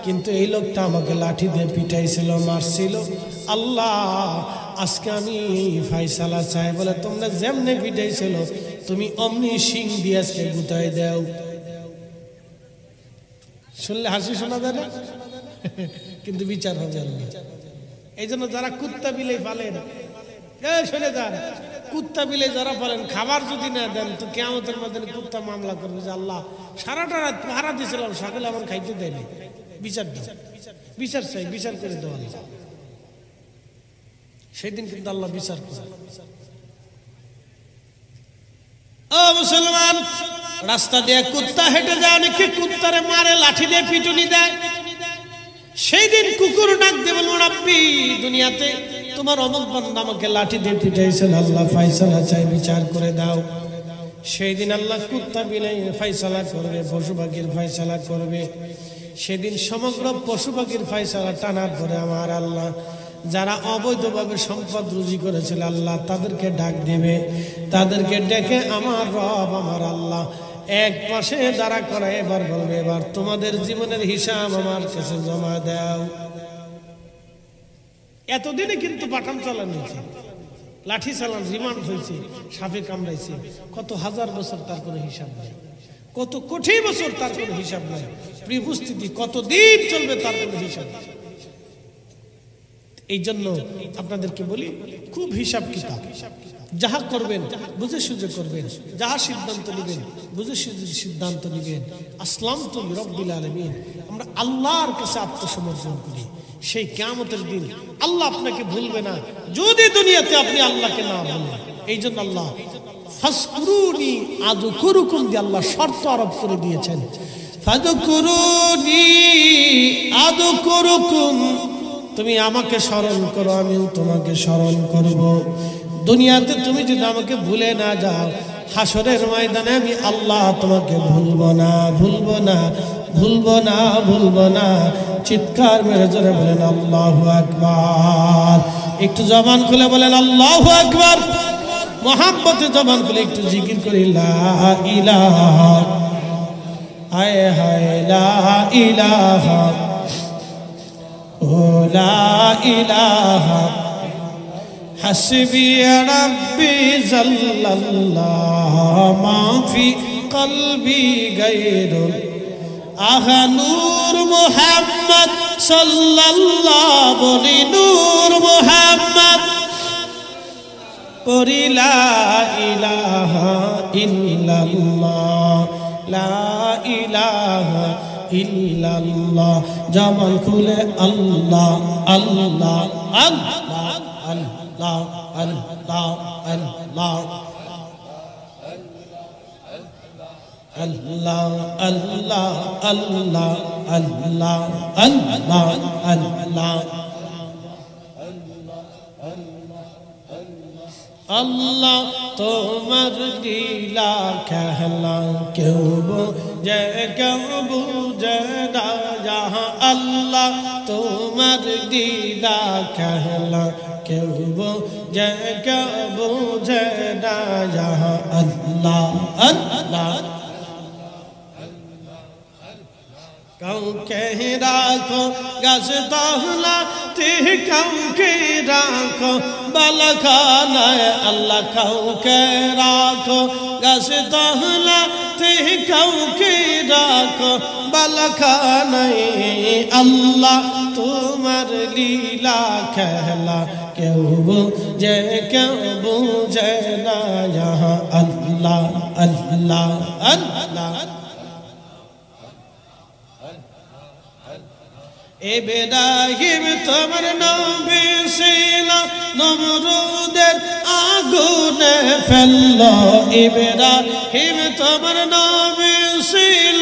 কিন্তু এই লোকটা আমাকে লাঠি দিয়ে পিটাইছিল, মারছিল, আল্লাহ আজকে আমি ফায়সালা চাই বলে তোমরা যেমনে পিটাইছিল তুমি অমনি শিং দিয়ে আজকে গুতাই দাও। শুনলে হাসি শোনা যায় না, কিন্তু বিচার হবে আল্লাহ। এই জন্য যারা কুত্তা বিলে পালেন, শুনে যান, কুত্তা বিলে যারা পালেন খাবার যদি না দেন তো কিয়ামতের ময়দানে কুত্তা মামলা করবে যে আল্লাহ সারাটা রাত পাহারা দিয়েছিলাম, সকালে আমার খাইতে দেয়নি, বিচার দাও, বিচার চাই, বিচার করে দেওয়া। সেই দিন কিন্তু আল্লাহ বিচার করে। ও মুসলমান, রাস্তা দিয়ে কুত্তা হেঁটে যায়, অনেকে কুত্তারে মারে, লাঠি দিয়ে পিটুনি দেয়। সেই দিন কুকুর ডাক দিয়ে বলবো রব্বি দুনিয়াতে তোমার অমুক বান্দা আমাকে লাঠি দিয়ে পিটাইছেন, আল্লাহ ফায়সালা চাই, বিচার করে দাও। সেই দিন আল্লাহ কুত্তা বিলাই ফায়সালা করবে, পশু পাখির ফায়সালা করবে। সেদিন সমগ্র পশু পাখির ফায়সালা টানার পরে আমার আল্লাহ যারা অবৈধভাবে সম্পদ রুজি করেছিল আল্লাহ তাদেরকে ডাক দেবে, তাদেরকে ডেকে আমার রব আমার আল্লাহ এক পাশে দাঁড়া করে এবার বলবে এবার তোমাদের জীবনের হিসাব আমার কাছে জমা দাও। এতদিনে কিন্তু পাঠান চালান হয়েছে, লাঠি চালান, রিমান্ড হয়েছে, সাপে কামড়াইছে, কত হাজার বছর তার কোনো হিসাব নাই, কত কোটি বছর তার কোনো হিসাব নাই, প্রিপুস্থিতি কতদিন চলবে তার কোনো হিসাব নাই। এই জন্য আপনাদেরকে বলি খুব হিসাব কিতাব, যাহা করবেন বুঝে সুঝে করবেন, যাহা সিদ্ধান্ত নেবেন বুঝে সুঝে সিদ্ধান্ত নেবেন। আসলামতু লিরাব্বিল আলামিন, আমরা আল্লাহর কাছে আত্মসমর্পণ করি। সেই কিয়ামতের দিন আল্লাহ আপনাকে ভুলবে না যদি দুনিয়াতে আপনি আল্লাহকে না বলেন। এই জন্য আল্লাহ ফাজকুরুনি আযকুরুকুম দিয়ে আল্লাহ শর্ত আরোপ করে দিয়েছেন, ফাজকুরুনি আযকুরুকুম, তুমি আমাকে স্মরণ করো আমিও তোমাকে স্মরণ করব। দুনিয়াতে তুমি যদি আমাকে ভুলে না যাও, হাসরের ময়দানে আমি আল্লাহ তোমাকে ভুলবো না, ভুলবো না, ভুলবো না, ভুলবো না। চিৎকার মেরে জোরে বলেন আল্লাহু আকবার। একটু জবান খুলে বলেন আল্লাহু আকবার। মোহাব্বতে জবান খুলে একটু জিকির করি লা ইলাহা, হায় হায় লা ইলাহা, ও লা ইলাহা হাসবি রাব্বি জাল্লাল্লাহ মা ফি কলবি গায়রুল আহা নূর মুহাম্মদ সাল্লাল্লাহ, বলি নূর মুহাম্মদ, পড়ি লা ইলাহা ইল্লাল্লাহ, লা ইলাহা ইল্লাল্লাহ। জবান খুলে আল্লাহ আল্লাহ আল্লাহ আল্লাহ আল্লাহ আল্লাহ আল্লাহ আল্লাহ আল্লাহ আল্লাহ আল্লাহ আল্লাহ আল্লাহ তোমার লীলা খেলা কেউ বুঝে কেউ বুঝে না যাহা, আল্লাহ তোমার লীলা খেলা কেউ বুঝে কেউ বুঝে না যাহা, আল্লাহ আল্লাহ। কাউকে রাখো গাছ তহলা তে, কাউকে রাখো বালাখানায় আল্লাহ, কাউকে রাখো গাছ তহলা তে, কাউকে রাখো বালাখানায় আল্লাহ তোমার লীলা খেলা কেউ বুঝে কেউ বুঝে না যাহা, আল্লাহ আল্লাহ আল্লাহ। ইব্রাহিম তোমার নবী ছিল নমরুদের আগুনে ফেললো, ইব্রাহিম তোমার নবী ছিল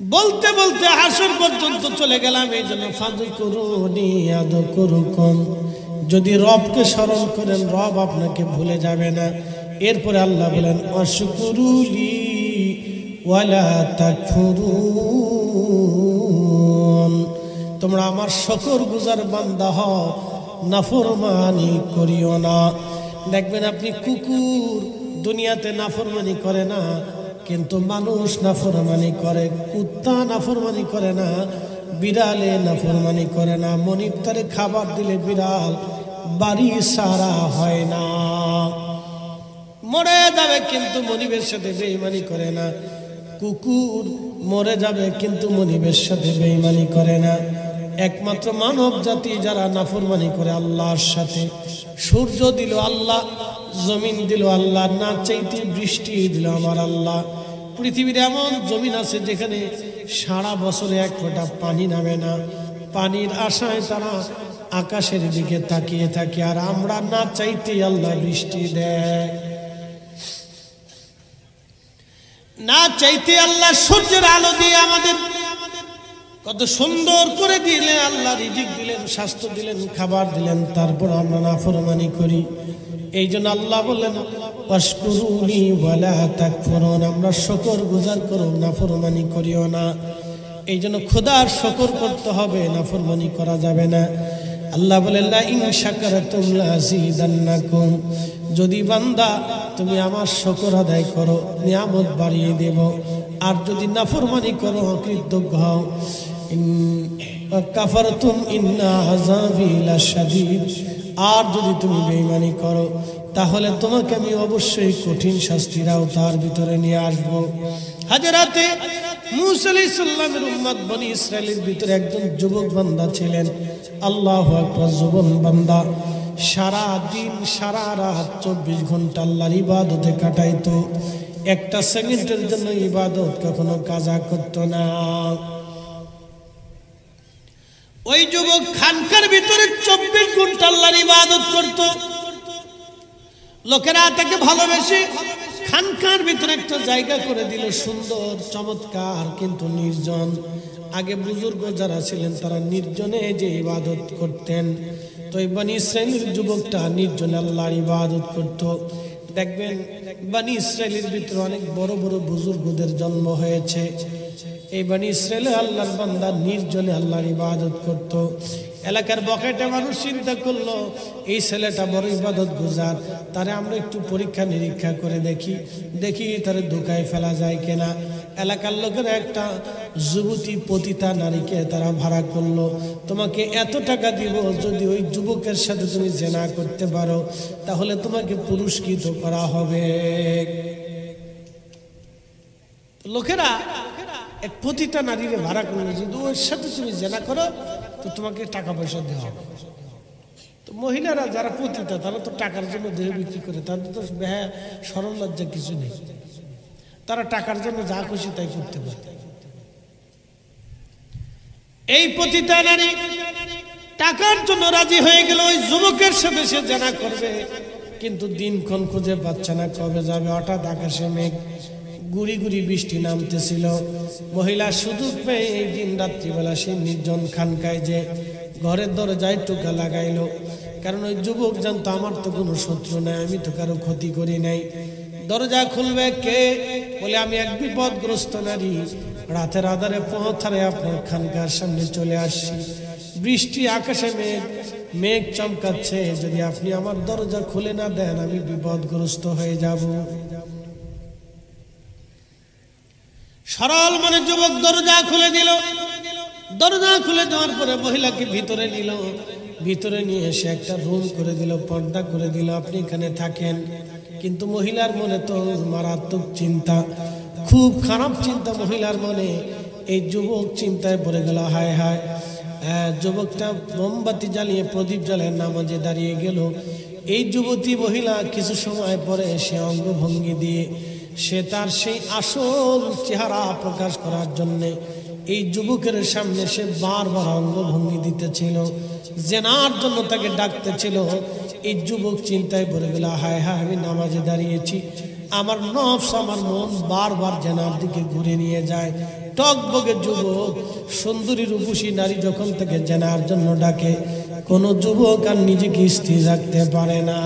বলতে বলতে হাসর পর্যন্ত চলে গেলাম। এই জন্য ফাযকুরুনি আযকুরুকুম, যদি রবকে স্মরণ করেন রব আপনাকে ভুলে যাবে না। এরপরে আল্লাহ বলেন ওয়াশকুরুলি ওয়ালা তাকফুরুন, তোমরা আমার শুকরগুজার বান্দা হও, নাফরমানি করিও না। দেখবেন আপনি কুকুর দুনিয়াতে নাফরমানি করে না, কিন্তু মানুষ নাফরমানি করে। কুত্তা নাফরমানি করে না, বিড়ালে নাফরমানি করে না। মনিবতারে খাবার দিলে বিড়াল বাড়ি সারা হয় না, মরে যাবে কিন্তু মনিবের সাথে বেঈমানি করে না। কুকুর মরে যাবে কিন্তু মনিবের সাথে বেঈমানি করে না। একমাত্র মানব জাতি যারা নাফরমানি করে আল্লাহর সাথে। সূর্য দিল আল্লাহ, জমিন দিল আল্লাহ, না চাইতে বৃষ্টি দিল আমার আল্লাহ। পৃথিবীর এমন জমিন আছে যেখানে সারা বছরে এক ফোঁটা পানি নামে না, পানির আশায় তারা আকাশের দিকে তাকিয়ে থাকে। আর আমরা না চাইতে আল্লাহ বৃষ্টি দেয়, না চাইতে আল্লাহ সূর্যের আলো দিয়ে আমাদের কত সুন্দর করে দিলেন। আল্লাহ রিজিক দিলেন, স্বাস্থ্য দিলেন, খাবার দিলেন, তারপর আমরা নাফরমানি করি। এই জন্য আল্লাহ বললেন ওয়াশকুরুনি ওয়ালা তাকফুরুন, আমরা শুকর গুজার করো, নাফরমানি করিও না। এই জন্য খোদার শুকর করতে হবে, নাফরমানি করা যাবে না। আল্লাহ বলেন লা ইন শাকারতুম লাযিদান্নাকুম, যদি বান্দা তুমি আমার শুকর আদায় করো নিয়ামত বাড়িয়ে দেব, আর যদি নাফরমানি করো অকৃতজ্ঞ হও কাফারতুম ইন্না আযাবি লাশাদীদ, আর যদি তুমি বেঈমানি করো তাহলে তোমাকে আমি অবশ্যই কঠিন শাস্তির আওতার ভিতরে নিয়ে আসব। হযরতে মূসা আলাইহিস সালামের উম্মত বনি ইসরাইলের ভিতরে একজন যুবক বান্দা ছিলেন। আল্লাহু আকবার, যুবক বান্দা সারা দিন সারা রাত 24 ঘন্টা আল্লাহর ইবাদতে কাটাইতো, একটা সেকেন্ডের জন্য ইবাদত কখনো কাজা করতো না। ওই যুবক খানকার ভিতরে 24 ঘন্টা আল্লাহর ইবাদত করত। লোকেরা তাকে ভালোবেসে খানকার ভিতরে একটা জায়গা করে দিল, সুন্দর চমৎকার কিন্তু নির্জন। আগে বুজুর্গ যারা ছিলেন তারা নির্জনে যে ইবাদত করতেন, তো এই বনি ইসরাইলের যুবকটা নির্জনে আল্লাহর ইবাদত করত। দেখবেন বনি ইসরাইলের ভিতরে অনেক বড় বড় বুজুর্গদের জন্ম হয়েছে। এই বনি ইসরাইলে আল্লাহর বান্দা নির্জনে আল্লাহর ইবাদত করত। এলাকার বকেটা মানুষ চিন্তা করলো এই ছেলেটা বড় ইবাদত গুজার, তারে আমরা একটু পরীক্ষা নিরীক্ষা করে দেখি তারে ধোকায় ফেলা যায় কিনা। এলাকার লোকেরা একটা যুবতী পতিতা নারীকে তারা ভাড়া করলো, তোমাকে এত টাকা দিব, যদি ওই যুবকের সাথে তুমি জেনা করতে পারো তাহলে তোমাকে পুরস্কৃত করা হবে। লোকেরা এক পতিতা নারীকে ভাড়া করলো, যদি ওর সাথে তুমি জেনা করো তো তোমাকে টাকা পয়সা দেওয়া হবে। তো মহিলারা যারা পতিতা তারা তো টাকার জন্য দেহ বিক্রি করে, তাদের তো বেহায়া শরম লজ্জা কিছু নেই, তারা টাকার জন্য যা খুশি তাই করতে পারে। এই পতিতা নারী টাকার জন্য রাজি হয়ে গেল, ওই যুবকের সাথে সে জেনা করবে, কিন্তু দিনক্ষণ খুঁজে পাচ্ছে না কবে যাবে। হঠাৎ আকাশে মেঘ, গুড়ি গুড়ি বৃষ্টি নামতেছিল। মহিলা সুযোগ পেয়ে এই দিন রাত্রিবেলা সে নির্জন খানকায় যে ঘরের দরজায় টোকা লাগাইলো, কারণ ওই যুবক জানতো আমার তো কোনো শত্রু নাই, আমি তো কারো ক্ষতি করি নাই। দরজা খুলবে কে? বলে আমি এক বিপদগ্রস্ত নারী, রাতের আধারে পৌঁছারে আপনার খানকার সামনে চলে আসছি, বৃষ্টি আকাশে মেঘ চমকাচ্ছে, যদি আপনি আমার দরজা খুলে না দেন আমি বিপদগ্রস্ত হয়ে যাব। সরল মনে যুবক দরজা খুলে দিল। দরজা খুলে দেওয়ার পরে মহিলাকে ভিতরে নিল, ভিতরে নিয়ে এসে একটা রুম করে দিল, পর্দা করে দিল, আপনি এখানে থাকেন। কিন্তু মহিলার মনে তো মারাত্মক চিন্তা, খুব খারাপ চিন্তা মহিলার মনে। এই যুবক চিন্তায় পড়ে গেল, হায় হায়। যুবকটা মোমবাতি জ্বালিয়ে প্রদীপ জ্বালিয়ে নামাজে দাঁড়িয়ে গেল। এই যুবতী মহিলা কিছু সময় পরে সে অঙ্গভঙ্গি দিয়ে সে তার সেই আসল চেহারা প্রকাশ করার জন্যে এই যুবকের সামনে সে বারবার অঙ্গভঙ্গি দিতেছিল, জেনার জন্য তাকে ডাকতেছিল। এই যুবক চিন্তায় পড়ে গেল, হায় হায় আমি নামাজে দাঁড়িয়েছি, আমার নফস আমার মন বারবার জেনার দিকে ঘুরে নিয়ে যায়, টকবগে যুবক, সুন্দরী রূপসী নারী যখন থেকে জেনার জন্য ডাকে, কোন যুবক আর নিজেকে স্থির রাখতে পারে না।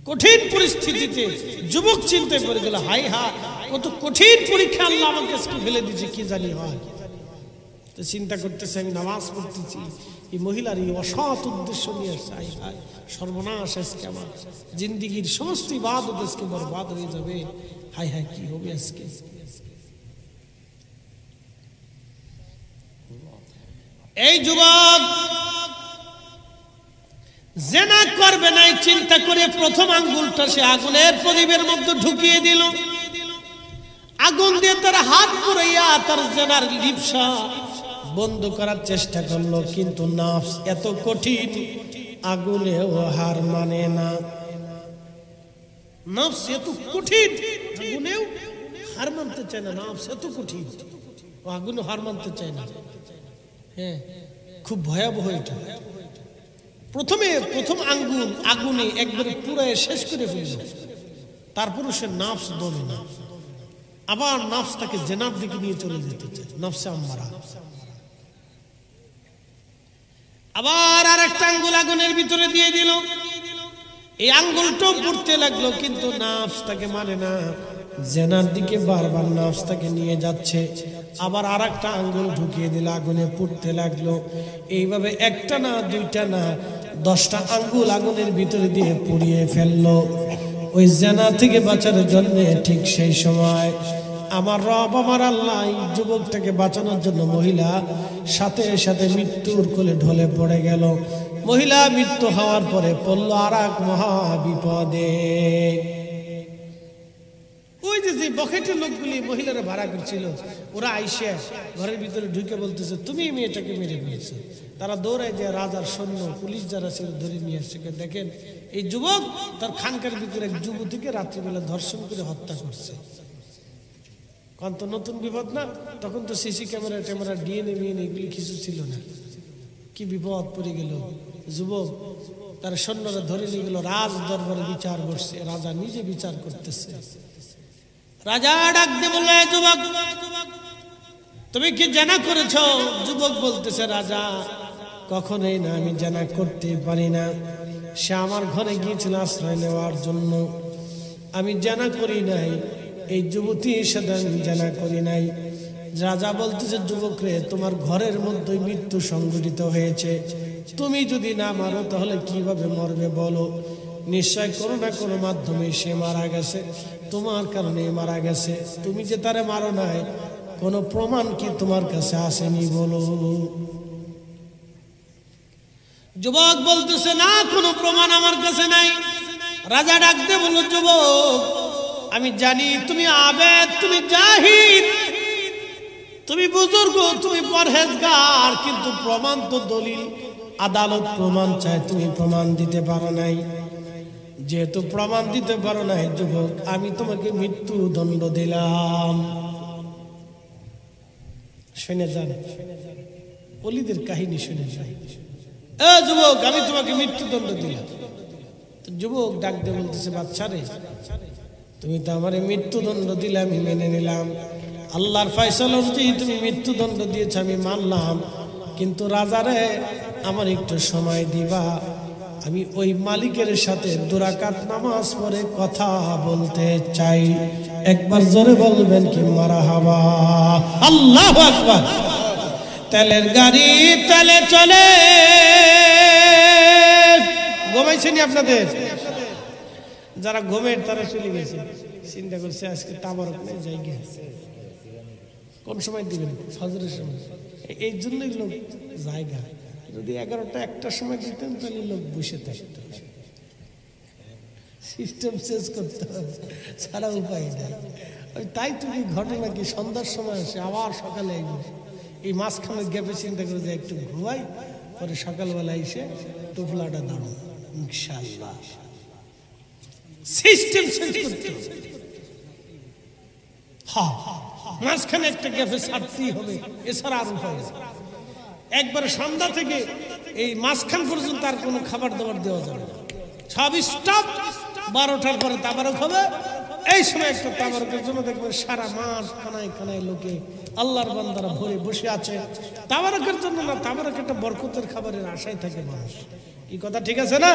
কঠিন পরিস্থিতিতে যুবক চিন্তা করে গেল, হাই হা কত কঠিন পরীক্ষা আল্লাহ আমাকে ফেলে দিচ্ছে, কি জানি হয়। তো চিন্তা করতেছে, আমি নামাজ পড়তেছি, এই মহিলার এই অসৎ উদ্দেশ্য নিয়ে আসছে, হাই হাই সর্বনাশ, আজকে আমার জিন্দিগির সমস্ত ইবাদত আজকে বরবাদ হয়ে যাবে, হাই হাই কি হবে আজকে। এই যুবক জেনা করবে না চিন্তা করে প্রথম আঙ্গুলটা সে আগুনের প্রদীপের মধ্যে ঢুকিয়ে দিল। আগুন দিয়ে তার হাত পুড়াইয়া তার জেনার লিপসা বন্ধ করার চেষ্টা করলো, কিন্তু নফস এত কঠিন, আগুনেও হার মানে না। নফস এত কঠিন, আগুনেও হার মানতে চায় না। নফস এত কঠিন, ও আগুনে হার মানতে চায় না। হ্যাঁ, খুব ভয়াবহ এটা। প্রথম আঙ্গুল আগুনে একবারে পুরায় শেষ করে ফেলল, তারপর সে নফস দমে না, আবার নফস তাকে জেনার দিকে নিয়ে চলে যেতে চায়, নফসে আম্মারা। আবার আর একটা আঙ্গুল আগুনের ভিতরে দিয়ে দিল, এই আঙ্গুলটাও পুড়তে লাগলো, কিন্তু নফস তাকে মানে না, জেনার দিকে বারবার নফস তাকে নিয়ে যাচ্ছে। আবার আর একটা আঙ্গুল ঢুকিয়ে দিল, আগুনে পুড়তে লাগলো। এইভাবে একটা না দুইটা না 10টা আঙ্গুল আগুনের ভিতরে দিয়ে পুড়িয়ে ফেললো ওই জেনা থেকে বাঁচার জন্য। ঠিক সেই সময় আমার রব আমার আল্লাহ এই যুবকটাকে বাঁচানোর জন্য মহিলা সাথে সাথে মৃত্যুর কোলে ঢলে পড়ে গেল। মহিলা মৃত্যু হওয়ার পরে পড়ল আর এক মহা বিপদে। ওই যে বকেটের লোকগুলি মহিলারা ভাড়া করছিল, ওরা আইসে ঘরের ভিতরে ঢুকে বলতেছে, তুমি মেয়েটাকে মেরে ফেলেছো। তারা দৌড়ায় যে রাজার সৈন্য পুলিশ যারা ছিল ধরে নিয়ে আসছে। দেখেন এই যুবক তার খানকার ভিতরে এক যুবতীকে রাত্রিবেলা ধর্ষণ করে হত্যা করছে। কারণ তো নতুন বিপদ না, তখন তো সিসি ক্যামেরা ট্যামেরা ডিএনএ মিএনএ এগুলি কিছু ছিল না। কি বিপদ পড়ে গেল যুবক, তার সৈন্যরা ধরে নিয়ে গেল, রাজ দরবারে বিচার করছে, রাজা নিজে বিচার করতেছে। রাজা ডাক দিয়ে বললে, যুবক তুমি কি জেনা করেছ? যুবক বলতেছে, রাজা কখনোই না, আমি জেনা করতে পারি না। সে আমার ঘরে গিয়েছিল আশ্রয় নেওয়ার জন্য, আমি জেনা করি নাই। এই যুবতীর সাথে আমি জেনা করি নাই। রাজা বলতেছে, যুবক রে, তোমার ঘরের মধ্যে মৃত্যু সংঘটিত হয়েছে, তুমি যদি না মারো তাহলে কিভাবে মরবে বলো? নিশ্চয় কোনো না কোনো মাধ্যমে সে মারা গেছে, তোমার কারণে মারা গেছে। তুমি যে তারে মারো নাই, কোনো প্রমাণ কি তোমার কাছে আসেনি বলো? যুবক বলতেছে, না, কোনো প্রমাণ আমার কাছে নাই। রাজা ডাকতে বলল, যুবক আমি জানি তুমি আবেদ, তুমি জাহিদ, তুমি বুজুর্গ, তুমি পরহেজগার, কিন্তু প্রমাণ তো দলিল আদালত প্রমাণ চায়, তুমি প্রমাণ দিতে পারো নাই। যেহেতু প্রমাণ দিতে পারো নাই যুবক, আমি তোমাকে মৃত্যু দণ্ড দিলাম। শুনে যান, ওলিদের কাহিনী শুনে যান। যুবক আমি তোমাকে মৃত্যুদণ্ড দিলাম। যুবক ডাক দিয়ে বলতেছে, বাচ্চা রে, তুমি তো আমার মৃত্যুদণ্ড দিলে আমি মেনে নিলাম, আল্লাহর ফয়সালা অনুযায়ী তুমি মৃত্যুদণ্ড দিয়েছ, আমি মানলাম, কিন্তু রাজারে আমার একটু সময় দিবা, আমি ওই মালিকের সাথে 2 রাকাত নামাজ পড়ে কথা বলতে চাই। একবার জোরে বলবেন কি মারহাবা? আল্লাহু আকবার। তেলের গাড়ি তেলে চলে। ঘুমাইছেনি আপনাদের? যারা ঘুমের তারা চলে গেছে, চিন্তা করছে আজকে তাবারক নেই, যাই গিয়ে কোন সময় দিবেন? ফজরের সময়। এই জন্যই লোক জায়গা, যদি 11টা 1টার সময় দিতেন তাহলে লোক বসে থাকতো। সিস্টেম চেঞ্জ করতে হবে, ছাড়া উপায় নাই। ওই তাই তুমি ঘটনা কি সন্ধ্যার সময় আসে, আবার সকালে আইব, এই মাঝখানে গ্যাপে চিন্তা করে যে একটু ঘুমাই, পরে সকালবেলা এসে টোপলাটা দাঁড়ো ইনশাআল্লাহ। সিস্টেম চেঞ্জ করতে হবে। হ্যাঁ, মাঝখানে একটা গ্যাপে ছাড়তেই হবে, এছাড়া আর উপায় নেই। একবারে সন্ধ্যা থেকে এই মাঝখান পর্যন্ত আর কোনো খাবার দাবার দেওয়া যাবে না, সব স্টপ। 12টার পরে তাবারক হবে, এই সময় একটা তাবারকের জন্য দেখবেন সারা মাস কানায় কানায় লোকে আল্লাহর বান্দারা ভরে বসে আছে তাবারকের জন্য না, তাবারক একটা বরকতের খাবারের আশায় থাকে মানুষ। কি কথা ঠিক আছে না?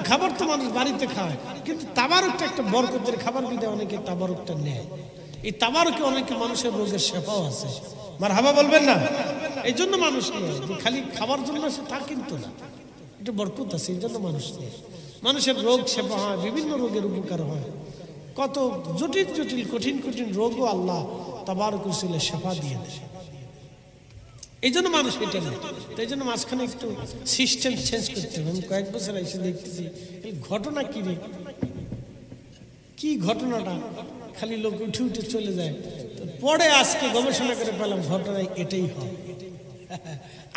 খাবার তো মানুষ বাড়িতে খায়, কিন্তু তাবারকটা একটা বরকতের খাবার বিধে অনেকে তাবারকটা নেয়। এই তাবারকে অনেকে মানুষের রোগের শেফাও আছে, মারহাবা বলবেন না? এই জন্য মানুষ নেয়, যে খালি খাবার জন্য আছে তা কিন্তু না, এটা বরকত আছে এই জন্য মানুষ নেয়। মানুষের রোগ শেফা হয়, বিভিন্ন রোগের উপকার হয়, কত জটিল জটিল কঠিন কঠিন রোগও আল্লাহ তাবারক রসুলে শেফা দিয়ে দেয়। এই জন্য মানুষ এটা নেয়। তো এই জন্য মাঝখানে একটু সিস্টেম চেঞ্জ করতে হবে। আমি কয়েক বছর এসে দেখতেছি এই ঘটনা কি রে, কি ঘটনাটা খালি লোক উঠে উঠে চলে যায়। পরে আজকে গবেষণা করে পেলাম ঘটনা এটাই হয়।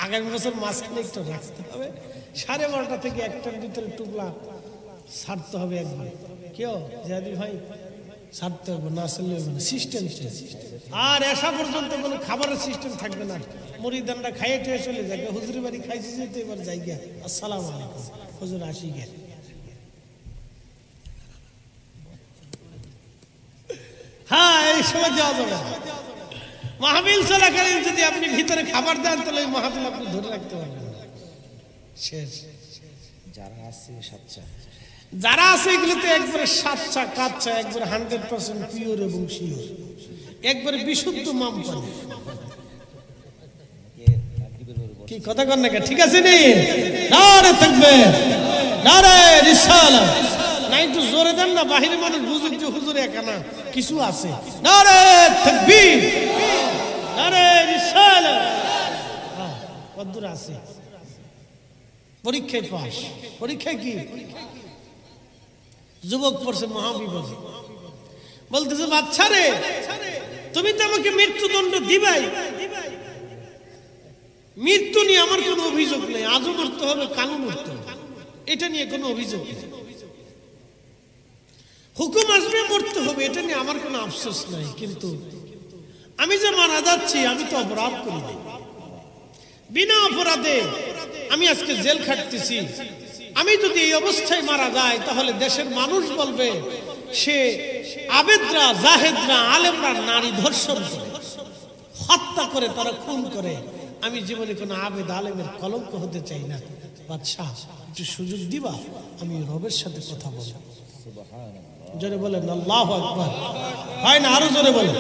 আগামী বছর মাঝখানে একটু রাখতে হবে, 12:30 থেকে 1টার ভিতরে টুকলা ছাড়তে হবে একবার। কেউ জাদি ভাই ছাড়তে হবে না, আসলে সিস্টেম চেঞ্জ। আর এসা পর্যন্ত কোনো খাবারের সিস্টেম থাকবে না, মুরিদানরা খাইয়ে টেয়ে চলে যাবে। হুজুরের বাড়ি খাইছি যেতে এবার যাই গিয়া আসসালামু আলাইকুম হুজুর আসি গে। হ্যাঁ, এই সময় দেওয়া যাবে। মাহফিল চলাকালীন যদি আপনি ভিতরে খাবার দেন তাহলে ওই মাহফিল আপনি ধরে রাখতে পারবেন না, শেষ। যারা আছে এগুলোতে একবারে সাচ্চা কাচ্চা, একবারে 100% পিওর এবং শিওর, একবারে বিশুদ্ধ মাম পানি। কি কথা কর না? ঠিক আছে নি? নারে তাকবীর, নারে রিসালাত। না একটু জোরে দেন না, বাহিরে মানুষ বুঝুক যে হুজুর একা না, কিছু আছে। নারে তাকবীর, নারে রিসালাত। হ্যাঁ, কদ্দুর আছে। পরীক্ষায় পাস। পরীক্ষায় কি? যুবক পড়ছে মহাবিপদে, বলতেছে বাচ্চা রে তুমি তো আমাকে মৃত্যুদণ্ড দিবাই, মৃত্যু নিয়ে আমার কোনো অভিযোগ নেই, আজও মরতে হবে কালও মরতে হবে, এটা নিয়ে কোনো অভিযোগ নেই। হুকুম আসবে মরতে হবে, এটা নিয়ে আমার কোনো আফসোস নাই। কিন্তু আমি যে মারা যাচ্ছি আমি তো অপরাধ করিনি, বিনা অপরাধে আমি আজকে জেল খাটতেছি। আমি যদি এই অবস্থায় মারা যাই তাহলে দেশের মানুষ বলবে সে আবেদরা জাহেদরা আলেমরা নারী ধর্ষণ করে, হত্যা করে, তারা খুন করে। আমি জীবনে কোনো আবেদ আলেমের কলঙ্ক হতে চাই না। বাদশাহ একটু সুযোগ দিবা, আমি রবের সাথে কথা বলবো। জোরে বলেন আল্লাহু আকবার। হয় না? আরো জোরে বলেন।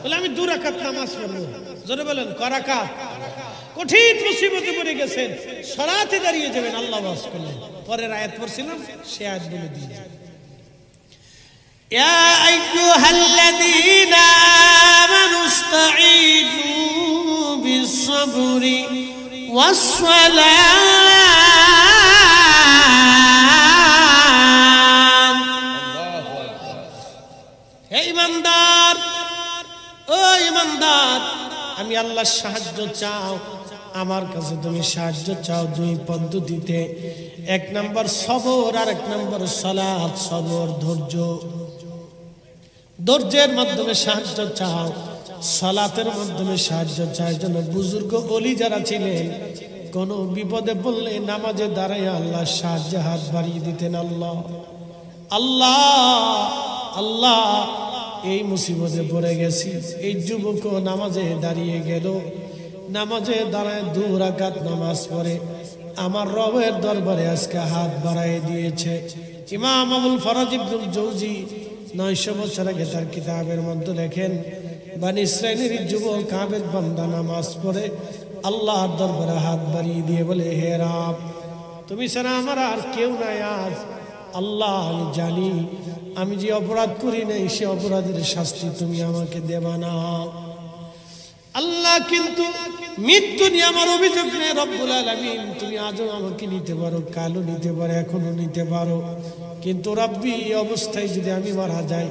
বলে আমি 2 রাকাত নামাজ পড়বো। জোরে বলেন কয় রাকাত? কঠিন মুসিবতে পড়ে গেছেন, সালাতে দাঁড়িয়ে যাবেন, আল্লাহ ওয়াজ করলেন। পরের আয়াত পড়ছিলাম, সে আয়াত বলে দিয়ে ইয়া আইয়ুহাল্লাযীনা আমানুস্তাঈনু বিস-সাবরি ওয়াস-সালাত। হে ঈমানদার, ও ঈমানদার, আমি আল্লাহর সাহায্য চাও, আমার কাছে তুমি সাহায্য চাও 2 পদ্ধতিতে। 1 নম্বর সবর, আর 1 নম্বর সালাত। সবর ধৈর্য, ধৈর্যের মাধ্যমে সাহায্য চাও, সালাতের মাধ্যমে সাহায্য চাও। যেন বুজুর্গ ওলি যারা ছিলেন কোন বিপদে পড়লে নামাজে দাঁড়ায় আল্লাহ সাহায্যে হাত বাড়িয়ে দিতেন। আল্লাহ আল্লাহ আল্লাহ, এই মুসিবতে পড়ে গেছি। এই যুবক নামাজে দাঁড়িয়ে গেল, নামাজে দাঁড়ায় 2 রাকাত নামাজ পড়ে আমার রবের দরবারে আজকে হাত বাড়ায় দিয়েছে। ইমাম আবুল ফরাজ ইবনুল জৌজি 900 বছর আগে তার কিতাবের মধ্যে লেখেন, বনি ইসরাইলের যুবক কাবের বান্দা নামাজ পড়ে আল্লাহর দরবারে হাত বাড়িয়ে দিয়ে বলে, হে রব তুমি ছাড়া আমার আর কেউ নাই। আজ আল্লাহ আমি জানি আমি যে অপরাধ করি নাই সে অপরাধের শাস্তি তুমি আমাকে দেবা না। আল্লাহ কিন্তু মৃত্যু নিয়ে আমার অভিযোগ নেই। রব্বুল আলামিন তুমি আজও আমাকে নিতে পারো, কালও নিতে পারো, এখনো নিতে পারো, কিন্তু রব্বি এই অবস্থায় যদি আমি মারা যাই,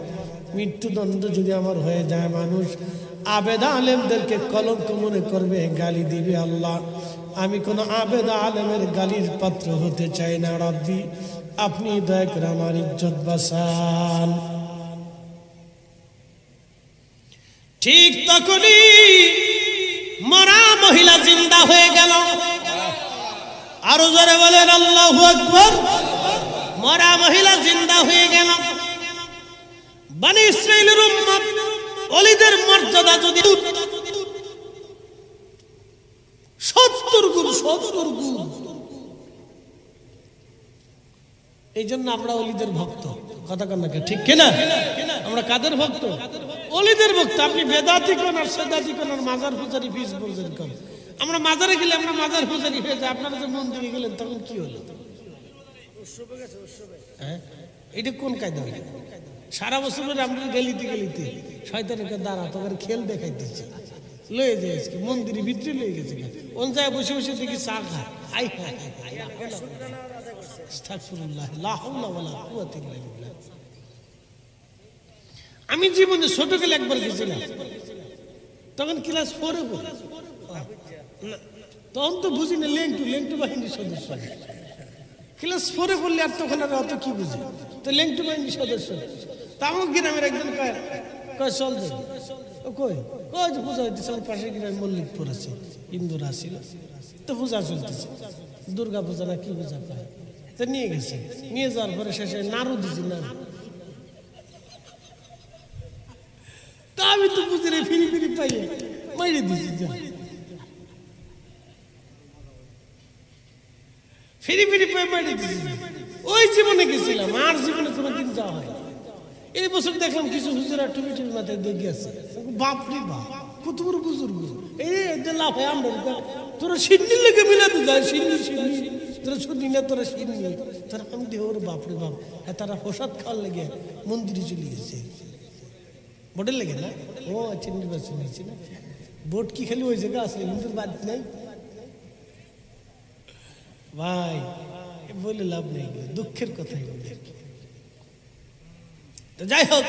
মৃত্যুদণ্ড যদি আমার হয়ে যায়, মানুষ আবেদ আলেমদেরকে কলঙ্ক মনে করবে, গালি দিবে। আল্লাহ আমি কোনো আবেদ আলেমের গালির পাত্র হতে চাই না। রব্বি আপনি দয়া করে আমার ইজ্জত বাঁচান। ঠিক তখনই মরা মহিলা জিন্দা হয়ে গেল। আরো জোরে বলেন আল্লাহু আকবার। মরা মহিলা জিন্দা হয়ে গেল। বনি ইসরাইলের উম্মত ওলিদের মর্যাদা যদি 70 গুণ এই জন্য আমরা ওলিদের ভক্ত। কথা কন না ঠিক কিনা? আমরা কাদের ভক্ত? ওলিদের ভক্ত। আপনি বেদাতি কোন আর সেদাতি কোন আর মাজার পূজারি ফিস বলছেন কোন? আমরা মাজারে গেলে আমরা মাজার পূজারি হয়ে যাই, আপনারা যে মন্দিরে গেলেন তখন কি হলো? এটা কোন কায়দা? সারা বছর আমরা গেলিতে শয়তানকে দাঁড়া তোমার খেল দেখাইতেছে, লয়ে যায় মন্দিরের ভিতরে লয়ে গেছে, কোন জায়গায় বসে বসে দেখি চা খা। আমি জীবনে ছোট গেলে একবার গেছিলাম, তখন ক্লাস 4-এ পড়ি। তখন তো বুঝি না লেংটু বাহিনীর সদস্য। ক্লাস 4-এ পড়লে আর তখন আর অত কি বুঝি, তো লেংটু বাহিনীর সদস্য। তা আমার গ্রামের একজন কয় চল যাই, কই যে পূজা হইতেছে আমার পাশের গ্রামে মল্লিকপুর আছে, হিন্দুরা আসছিল, তো পূজা চলতেছে, দুর্গা পূজা না কি পূজা পায়, তো নিয়ে গেছে। নিয়ে যাওয়ার পরে শেষে নাড়ু দিছি, না তা আমি তো বুঝি রে ফিরি পাইয়ে মাইরে দিছি, ফিরি পাই মাইরে দিছি। ওই জীবনে গেছিলাম, আর জীবনে কোনোদিন যাওয়া হয়। এই বছর দেখলাম কিছু হুজুরা টুপিটির মাথায় দেখে আছে, বাপরে বাপ কত বড় বুজুর্গ। এই লাভ হয় আমরা, তোরা সিন্নির লেগে মিলাতে যায়, সিন্নি তোরা শুনি না, তোরা সিন্নি তোরা। আমি দেহ বাপরে বাপ, হ্যাঁ তারা প্রসাদ খাওয়ার লেগে মন্দিরে চলে গেছে, ভোটের লেগে না। ও আচ্ছা, নির্বাচন হয়েছে না, ভোট কি খালি ওই জায়গা আছে, হিন্দুর বাদ নাই ভাই, বলে লাভ নেই, দুঃখের কথাই। যাই হোক,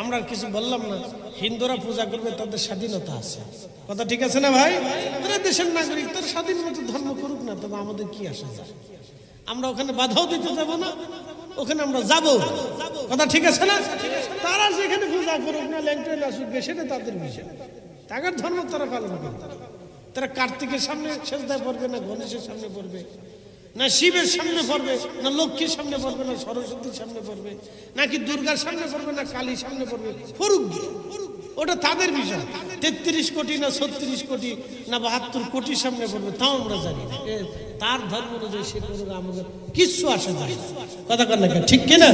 আমরা কিছু বললাম না। হিন্দুরা পূজা করবে, তাদের স্বাধীনতা আছে, কথা ঠিক আছে না ভাই? তারা দেশের নাগরিক, তারা স্বাধীন মতো ধর্ম করুক না, তবে আমাদের কি আসে যায়? আমরা ওখানে বাধাও দিতে যাব না, ওখানে আমরা যাব, কথা ঠিক আছে না? তারা যেখানে পূজা করুক না, ল্যাংটাই আসুক, সেটা তাদের বিষয়, তাদের ধর্ম তারা পালন করবে। তারা কার্তিকের সামনে সেজদায় পড়বে না, গণেশের সামনে পড়বে না, শিবের সামনে পড়বে না, লক্ষ্মীর সামনে পড়বে না, সরস্বতীর সামনে পড়বে নাকি দুর্গার সামনে পড়বে না, কালীর সামনে পড়বে, পড়ুক, ওটা তাদের বিষয়। 33 কোটি না 36 কোটি না 72 কোটির সামনে পড়বে, তাও আমরা জানি না। তার ধর্ম অনুযায়ী সে করুক, আমাদের কিচ্ছু আসে যায় না, কথা কন না ঠিক কিনা?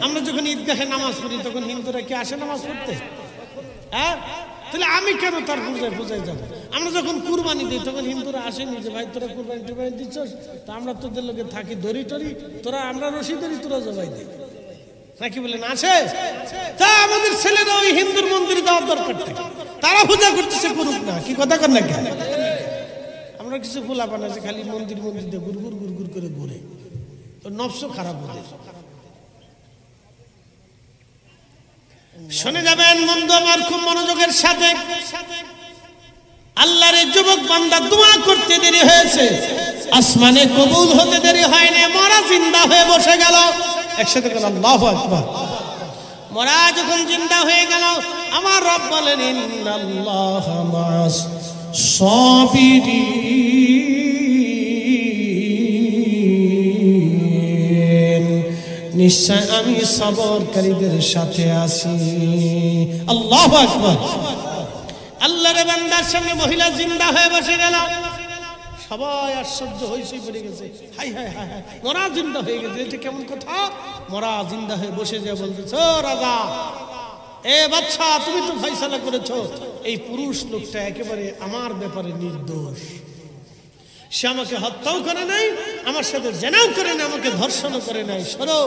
আমরা যখন ঈদগাহে নামাজ পড়ি, তখন হিন্দুরা কি আসে নামাজ পড়তে? হ্যাঁ, তাহলে আমি কেন তার পূজায় যাবো? আমরা যখন কুরবানি দিই, তখন হিন্দুরা আসেনি যে ভাই তোরা কুরবানি টুরবানি দিচ্ছ, তা আমরা তোদের লোকে থাকি, দড়ি টরি, তোরা আমরা রশি ধরি, তোরা জবাই দিই নাকি বলেন? আসে। তা আমাদের ছেলেরা ওই হিন্দুর মন্দিরে যাওয়ার দরকার থাকে, তারা পূজা করতেছে, করুক না, কি কথা কর না কেন? আমরা কিছু ভোলা বানাচ্ছি, খালি মন্দির দিয়ে গুড় করে ঘুরে, তো নফস খারাপ হতে। শুনে যাবেন বন্ধু আমার খুব মনোযোগের সাথে, আল্লাহর যুবক বান্দা দোয়া করতে দেরি হয়েছে, আসমানে কবুল হতে দেরি হয়নি, মরা জিন্দা হয়ে বসে গেল। একসাথে বলেন আল্লাহু আকবার। মরা যখন জিন্দা হয়ে গেল, আমার রব বলেন ইন্নাল্লাহা মা'আস সাবিরিন, নিশ্চয় আমি সবরকারীদের সাথে আছি। আল্লাহু আকবার। আল্লাহর বান্দার সামনে মহিলা জিন্দা হয়ে বসে গেল, সবাই আশ্চর্য হয়েছে, পড়ে গেছে, হাই হাই হাই হাই, মরা জিন্দা হয়ে গেছে, এটা কেমন কথা? মরা জিন্দা হয়ে বসে যায়, বলতেছ রাজা, এ বাচ্চা, তুমি তো ফয়সালা করেছো, এই পুরুষ লোকটা একেবারে আমার ব্যাপারে নির্দোষ, সে আমাকে হত্যাও করে নাই, আমার সাথে জেনাও করে নাই, আমাকে ধর্ষণও করে নাই, শোনো,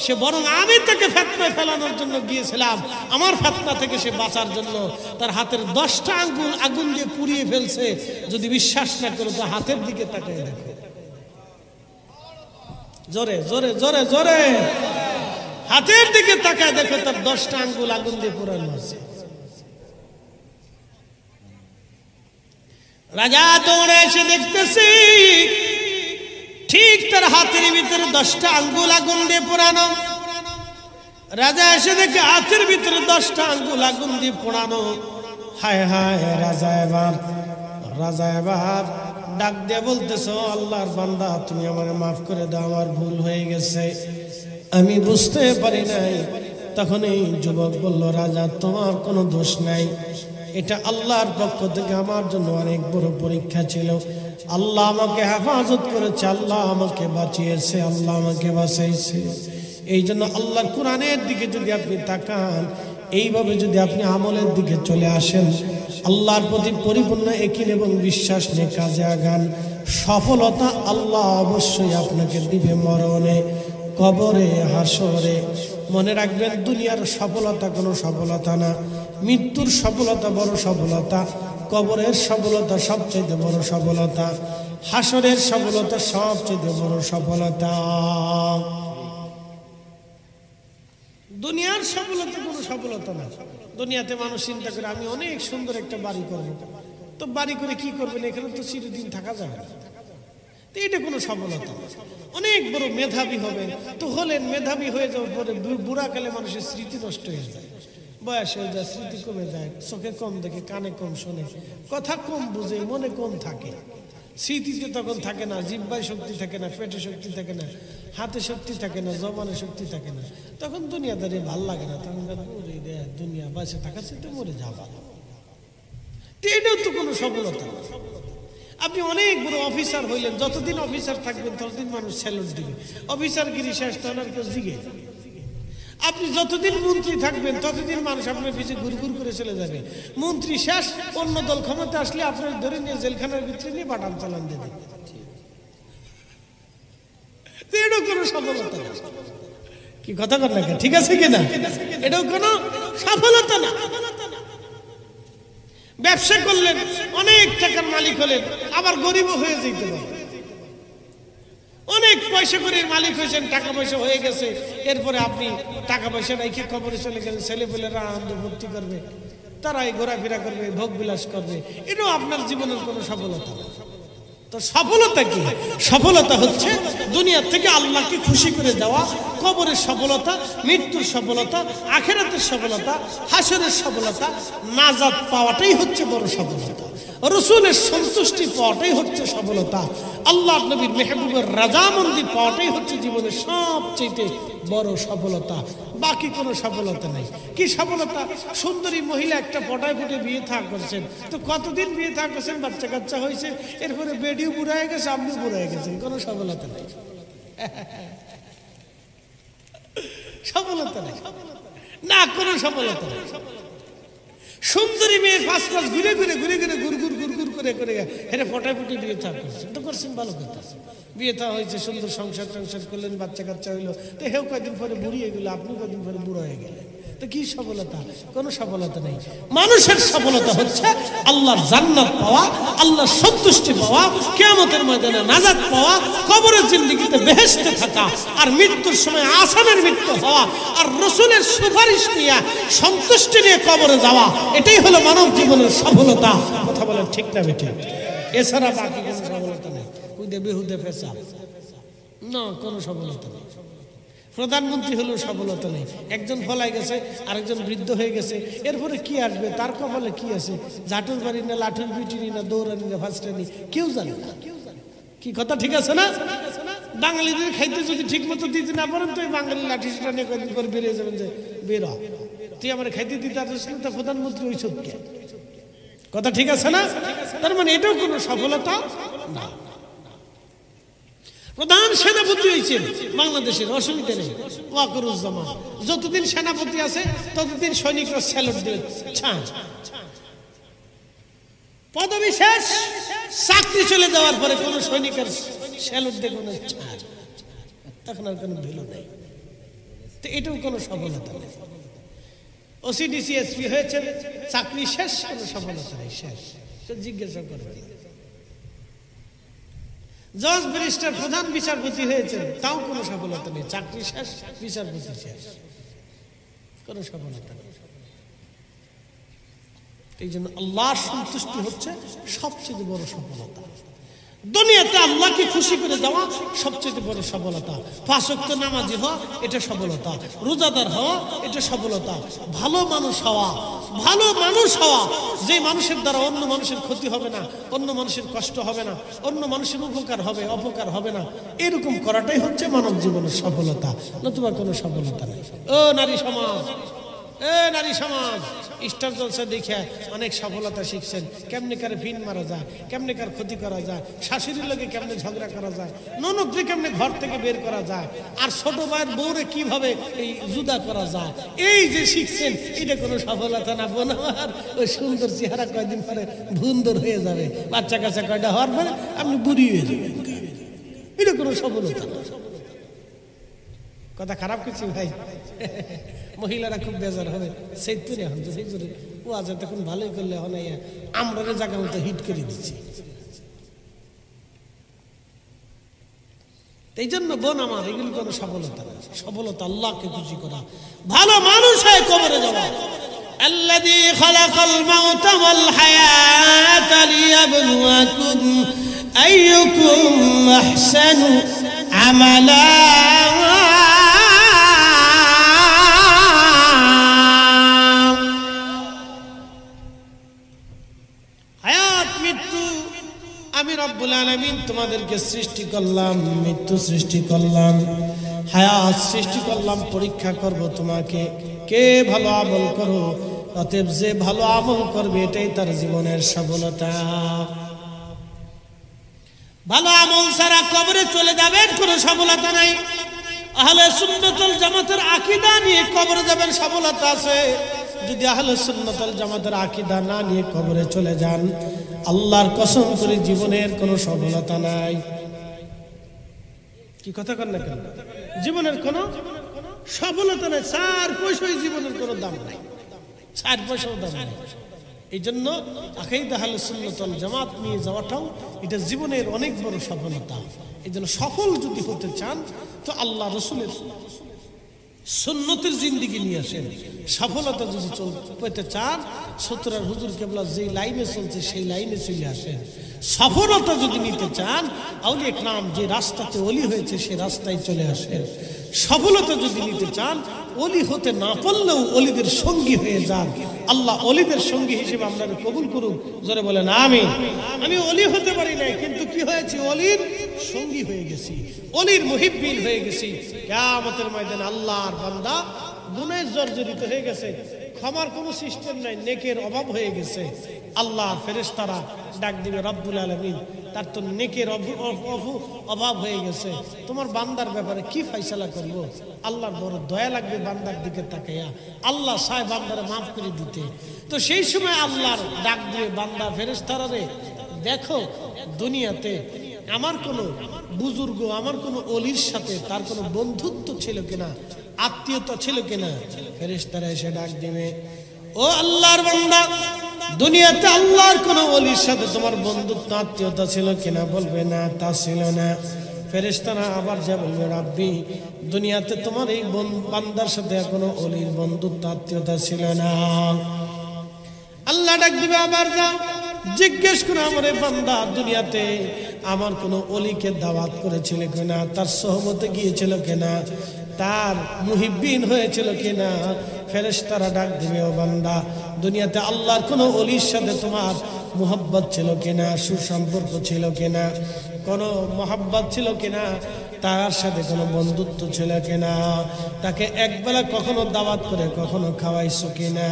সে বরং আমি তাকে ফিতনায় ফেলানোর জন্য গিয়েছিলাম, আমার ফিতনা থেকে সে বাঁচার জন্য তার হাতের 10টা আঙ্গুল আগুন দিয়ে পুড়িয়ে ফেলছে। যদি বিশ্বাস না করো তো হাতের দিকে তাকিয়ে দেখো, জোরে জোরে জোরে জোরে হাতের দিকে তাকায় দেখো, তার 10টা আঙ্গুল আগুন দিয়ে পোড়ানো আছে। রাজা দৌড়ে এসে দেখতেছি, ঠিক তার হাতের ভিতরে 10টা আঙ্গুল আগুন দিয়ে পোড়ানো। রাজা এসে দেখে হাতের ভিতরে 10টা আঙ্গুল আগুন দিয়ে পোড়ানো। হায় হায়, রাজা এবার ডাক দিয়ে বলতেছ, আল্লাহর বান্দা, তুমি আমারে মাফ করে দাও, আমার ভুল হয়ে গেছে, আমি বুঝতে পারি নাই তখন এই যুবক বলল, রাজা তোমার কোনো দোষ নাই, এটা আল্লাহর পক্ষ থেকে আমার জন্য অনেক বড় পরীক্ষা ছিল। আল্লাহ আমাকে হেফাজত করেছে, আল্লাহ আমাকে বাঁচিয়েছে, আল্লাহ আমাকে বাঁচাইছে। এই জন্য আল্লাহর কোরআনের দিকে যদি আপনি তাকান, এইভাবে যদি আপনি আমলের দিকে চলে আসেন, আল্লাহর প্রতি পরিপূর্ণ ইয়াকিন এবং বিশ্বাস নিয়ে কাজে আগান, সফলতা আল্লাহ অবশ্যই আপনাকে দিবে মরণে, কবরে, হাসরে। মনে রাখবেন, দুনিয়ার সফলতা কোনো সফলতা না, মৃত্যুর সফলতা বড় সফলতা, কবরের সফলতা সবচেয়ে বড় সফলতা, হাসরের সফলতা সবচেয়ে বড় সফলতা। দুনিয়ার সফলতা কোনো সফলতা না। দুনিয়াতে মানুষ চিন্তা করে আমি অনেক সুন্দর একটা বাড়ি করব, তো বাড়ি করে কি করবেন, এখানে তো চিরদিন থাকা যাবে না, তো এটা কোনো সফলতা না। অনেক বড় মেধাবী হবেন, তো হলেন, মেধাবী হয়ে যাওয়ার পরে বুড়াকালে মানুষের স্মৃতি নষ্ট হয়ে যায়, বয়স হয়ে যায়, স্মৃতি কমে যায়, চোখে কম দেখে, কানে কম শোনে, কথা কম বুঝে, মনে কম থাকে, স্মৃতিতে তখন থাকে না, জিহ্বায় শক্তি থাকে না, পেটে শক্তি থাকে না, হাতে শক্তি থাকে না, জবানে শক্তি থাকে না, তখন দুনিয়াদারি ভাল লাগে না, তখন দুনিয়া বাঁচে থাকার সাথে মরে যাওয়া। এটাও তো কোনো সফলতা না। আপনি অনেক বড় অফিসার হইলেন, যতদিন অফিসার থাকবেন ততদিন মানুষ স্যালুট দিবে, অফিসারগিরি শেষ তখন আর কেউ জিগে। আপনি যতদিন মন্ত্রী থাকবেন ততদিন মানুষ আপনার পিছিয়ে ঘুরঘুর করে চলে যাবে, মন্ত্রী শেষ, অন্য দল ক্ষমতা আসলে আপনার ধরে নিয়ে জেলখানার ভিতরে নিয়ে বাটাম চালান দেবে। এটাও কোনো সফলতা না। কি কথা বল না, ঠিক আছে কিনা? এটাও কোনো সফলতা না। ব্যবসা করলেন, অনেক টাকার মালিক হলেন, আবার গরিবও হয়ে যেতে পারে। অনেক পয়সা করে মালিক হয়েছেন, টাকা পয়সা হয়ে গেছে, এরপরে আপনি টাকা পয়সা রেখে কবরে চলে গেলেন, ছেলেপেলেরা আনন্দ ভর্তি করবে, তারাই ঘোরাফেরা করবে, ভোগ বিলাস করবে, এটাও আপনার জীবনের কোনো সফলতা না। তো সফলতা কি? সফলতা হচ্ছে দুনিয়া থেকে আল্লাহকে খুশি করে দেওয়া, কবরের সফলতা, মৃত্যুর সফলতা, আখিরাতের সফলতা, হাসরের সফলতা, নাজাত পাওয়াটাই হচ্ছে বড় সফলতা, রাসূলের সন্তুষ্টি পাওয়াটাই হচ্ছে সফলতা, আল্লাহ নবীর মেহবুবের রাজামন্দি পাওয়াটাই হচ্ছে জীবনের সবচেয়ে বড় সফলতা। বাকি কোনো সফলতা নেই। কি সফলতা? সুন্দরী মহিলা একটা পটায় ফুটে বিয়ে থা করছেন, তো কতদিন বিয়ে থা করছেন, বাচ্চা কাচ্চা হয়েছে, এরপরে বেডিও বুড়া হয়ে গেছে, আপনি বুড়া হয়ে গেছেন, কোনো সফলতা নেই। সফলতা নেই না, কোনো সফলতা নেই। সুন্দরী মেয়ে পাঁচ পাঁচ ঘুরে ঘুরে ঘুরে ঘুরে ঘুরঘুর ঘুরঘুর করে করে এটা ফটায় ফুটে বিয়ে থা করছেন, তো করছেন ভালো কথা, বিয়ে থা হয়েছে, সুন্দর সংসার টংসার করলেন, বাচ্চা কাচ্চা হইলো, তো হেউ কয়েকদিন পরে বুড়ি হয়ে গেলো, আপনি কয়েকদিন পরে বুড়ো হয়ে গেলেন, তো কি সফলতা? কোনো সফলতা নেই। মানুষের সফলতা হচ্ছে আল্লাহর জান্নাত পাওয়া, আল্লাহর সন্তুষ্টি পাওয়া, কিয়ামতের ময়দানে নাজাত পাওয়া, কবরের জিন্দেগিতে বেহেশতে থাকা, আর মৃত্যুর সময় আসানের মৃত্যু হওয়া, আর রাসূলের সুপারিশ নিয়ে সন্তুষ্টি নিয়ে কবরে যাওয়া, এটাই হলো মানব জীবনের সফলতা। কথা বলেন ঠিক না বেঠিক? এছাড়া বাকি কোনো সফলতা নেই। হুদে বেহুদে ফেসা না, কোনো সফলতা নেই। প্রধানমন্ত্রী হলেও সফলতা নেই। একজন ফলাই গেছে, আরেকজন বৃদ্ধ হয়ে গেছে, এরপরে কি আসবে, তার কপালে কি আছে, ঝাঁটুর বাড়ি না, লাঠুর পিটিনি না, দৌড়ানি না, ফাঁসটানি, কেউ জানে না। কি কথা ঠিক আছে না? বাঙালিদের খাইতে যদি ঠিক মতো দিতে না পারেন, তো বাঙালি লাঠি সেটা নিয়ে কদিন পরে বেরিয়ে যাবেন যে বের হ, তুই আমার খাইতে দিতে আসিস না, প্রধানমন্ত্রী ওই সত্যি। কথা ঠিক আছে না? তার মানে এটাও কোনো সফলতা না। প্রধান সেনাপতি হয়েছে বাংলাদেশের, অসুবিধা নেই, ওয়াকারুজ্জামান। যতদিন সেনাপতি আছে ততদিন সৈনিকরা স্যালুট দেবে, পদবি শেষ, চাকরি চলে যাওয়ার পরে কোন সৈনিকের স্যালুট দেবে না, তখন আর কোনো ভ্যালু নেই। তো এটাও কোনো সফলতা নেই। ওসিডিসি এসপি হয়েছে, চাকরি শেষ, কোনো সফলতা নেই, শেষ, জিজ্ঞাসা করবে। জজ ব্যারিস্টার প্রধান বিচারপতি হয়েছে, তাও কোনো সফলতা নেই, চাকরি শেষ, বিচারপতি শেষ, কোনো সফলতা নেই। এই জন্য আল্লাহর সন্তুষ্টি হচ্ছে সবচেয়ে বড় সফলতা। দুনিয়াতে আল্লাহকে খুশি করে যাওয়া সবচেয়ে বড় সফলতা। 5 ওয়াক্ত নামাজি হওয়া এটা সফলতা, রোজাদার হওয়া এটা সফলতা, ভালো মানুষ হওয়া, ভালো মানুষ হওয়া, যে মানুষের দ্বারা অন্য মানুষের ক্ষতি হবে না, অন্য মানুষের কষ্ট হবে না, অন্য মানুষের উপকার হবে অপকার হবে না, এরকম করাটাই হচ্ছে মানব জীবনের সফলতা, নতুবা কোনো সফলতা নেই। ও নারী সমাজ, নারী সমাজ, স্টার জলসা দেখে অনেক সফলতা শিখছেন, কেমনে কারে ফিন মারা যায়, কেমনে কার ক্ষতি করা যায়, শাশুড়ির লোকে কেমনে ঝগড়া করা যায়, ননদকে কেমনে ঘর থেকে বের করা যায়, আর ছোট ভাইয়ের বউরে কিভাবে এই জুদা করা যায়, এই যে শিখছেন, এটা কোনো সফলতা না। বোন আমার ওই সুন্দর চেহারা কয়দিন পরে ভুন্দর হয়ে যাবে, বাচ্চা কাচ্চা কয়টা হওয়ার পরে আপনি বুড়ি হয়ে যাবেন, এটা কোনো সফলতা না। কথা খারাপ কিছু ভাই, মহিলারা খুব বেজার হবে, সেই তো এখন তো সেই জন্য ও আজ তখন ভালোই করলে এখন আমরা জায়গা মতো হিট করে দিচ্ছি। এই জন্য বোন আমার, এগুলি কোনো সফলতা না। সফলতা আল্লাহকে খুশি করা, ভালো মানুষ হয়ে কবরে যাওয়া। আল্লাযী খালাকাল মাউতা ওয়াল হায়াতা লিয়াবলুয়াকুম আইয়ুকুম আহসানু আমালা। আমি রব্বুল আলামিন তোমাদেরকে সৃষ্টি করলাম, মৃত্যু সৃষ্টি করলাম, হায়াত সৃষ্টি করলাম, পরীক্ষা করব তোমাকে কে ভালো আমল করো। অতএব যে ভালো আমল করবে এটাই তার জীবনের সফলতা। ভালো আমল ছাড়া কবরে চলে যাবেন, কোনো সফলতা নাই। আহলে সুন্নাত ওয়াল জামাতের আকীদা নিয়ে কবরে যাবেন, সফলতা আছে। যদি আহলে সুন্নাত ওয়াল জামাতের আকীদা না নিয়ে কবরে চলে যান, আল্লাহর কসম করে জীবনের কোনো সফলতা নাই। কি কথা কন না কেন? জীবনের কোনো সফলতা নাই, 4 পয়সায় জীবনের কোনো দাম নাই, 4 পয়সাও দাম নাই। এই জন্য আকীদা আহলে সুন্নাত ওয়াল জামাত নিয়ে যাওয়াটাও এটা জীবনের অনেক বড় সফলতা। এই জন্য সফল যদি হতে চান তো আল্লাহ রসুলের সুন্নতের জিন্দেগি নিয়ে আসেন। সফলতা যদি পেতে চান, সতরার হুজুর কেবলা যেই লাইনে চলছে সেই লাইনে চলে আসেন। সফলতা যদি নিতে চান, আউলিয়া ইকরাম যে রাস্তাতে ওলি হয়েছে সে রাস্তায় চলে আসেন। সফলতা যদি নিতে চান, ওলি হতে না পারলেও ওলিদের সঙ্গী হয়ে যান। আল্লাহ ওলিদের সঙ্গী হিসেবে আপনাকে কবুল করুন। জোরে বলেন আমিন। আমি ওলি হতে পারি নাই, কিন্তু কি হয়েছে, ওলির সঙ্গী হয়ে গেছি, ওলির মুহিব্বিন হয়ে গেছি। কিয়ামতের ময়দানে আল্লাহর বান্দা গুনাহে জর্জরিত হয়ে গেছে, ক্ষমার কোনো সিস্টেম নাই, নেকের অভাব হয়ে গেছে। আল্লাহর ফেরেশতারা ডাক দিবে, রব্বুল আলামিন তার তো নেকের অভাব হয়ে গেছে, তোমার বান্দার ব্যাপারে কি ফয়সালা করব? আল্লাহর বড় দয়া লাগবে বান্দার দিকে তাকাইয়া, আল্লাহ চায় বান্দারে মাফ করে দিতে। তো সেই সময় আল্লাহর ডাক দিবে বান্দা ফেরেশতারা, রে দেখো দুনিয়াতে আমার কোনো বুজুর্গ, আমার কোনো অলির সাথে তার কোনো বন্ধুত্ব ছিল কিনা, আত্মীয়তা ছিল কিনা। ফেরেশতারা এসে ডাক দিবে, ও আল্লাহর বান্দা, দুনিয়াতে আল্লাহর কোন ওলির সাথে তোমার বন্ধুত্ব আত্মীয়তা ছিল কিনা? বলবে না, তা ছিল না। ফেরেশতারা আবার যা বলবে, রাব্বি দুনিয়াতে তোমার এই বান্দার সাথে কোনো ওলির বন্ধুত্ব আত্মীয়তা ছিল না। আল্লাহ ডাক দিবে, আবার যাও জিজ্ঞেস করে আমার এই বান্দা দুনিয়াতে আমার কোনো ওলিকে দাওয়াত করেছিল কিনা, তার সহমতে গিয়েছিল কিনা, তার মুহিব্বিন হয়েছিল কিনা। ফেরেশতারা ডাক দিবে, ও বান্দা দুনিয়াতে আল্লাহর কোনো ওলির সাথে তোমার মুহাব্বত ছিল কিনা, সুসম্পর্ক ছিল কিনা, কোনো মহাব্বত ছিল কিনা, তার সাথে কোনো বন্ধুত্ব ছিল কিনা, তাকে একবেলা কখনো দাওয়াত করে কখনো খাওয়াইছো কিনা,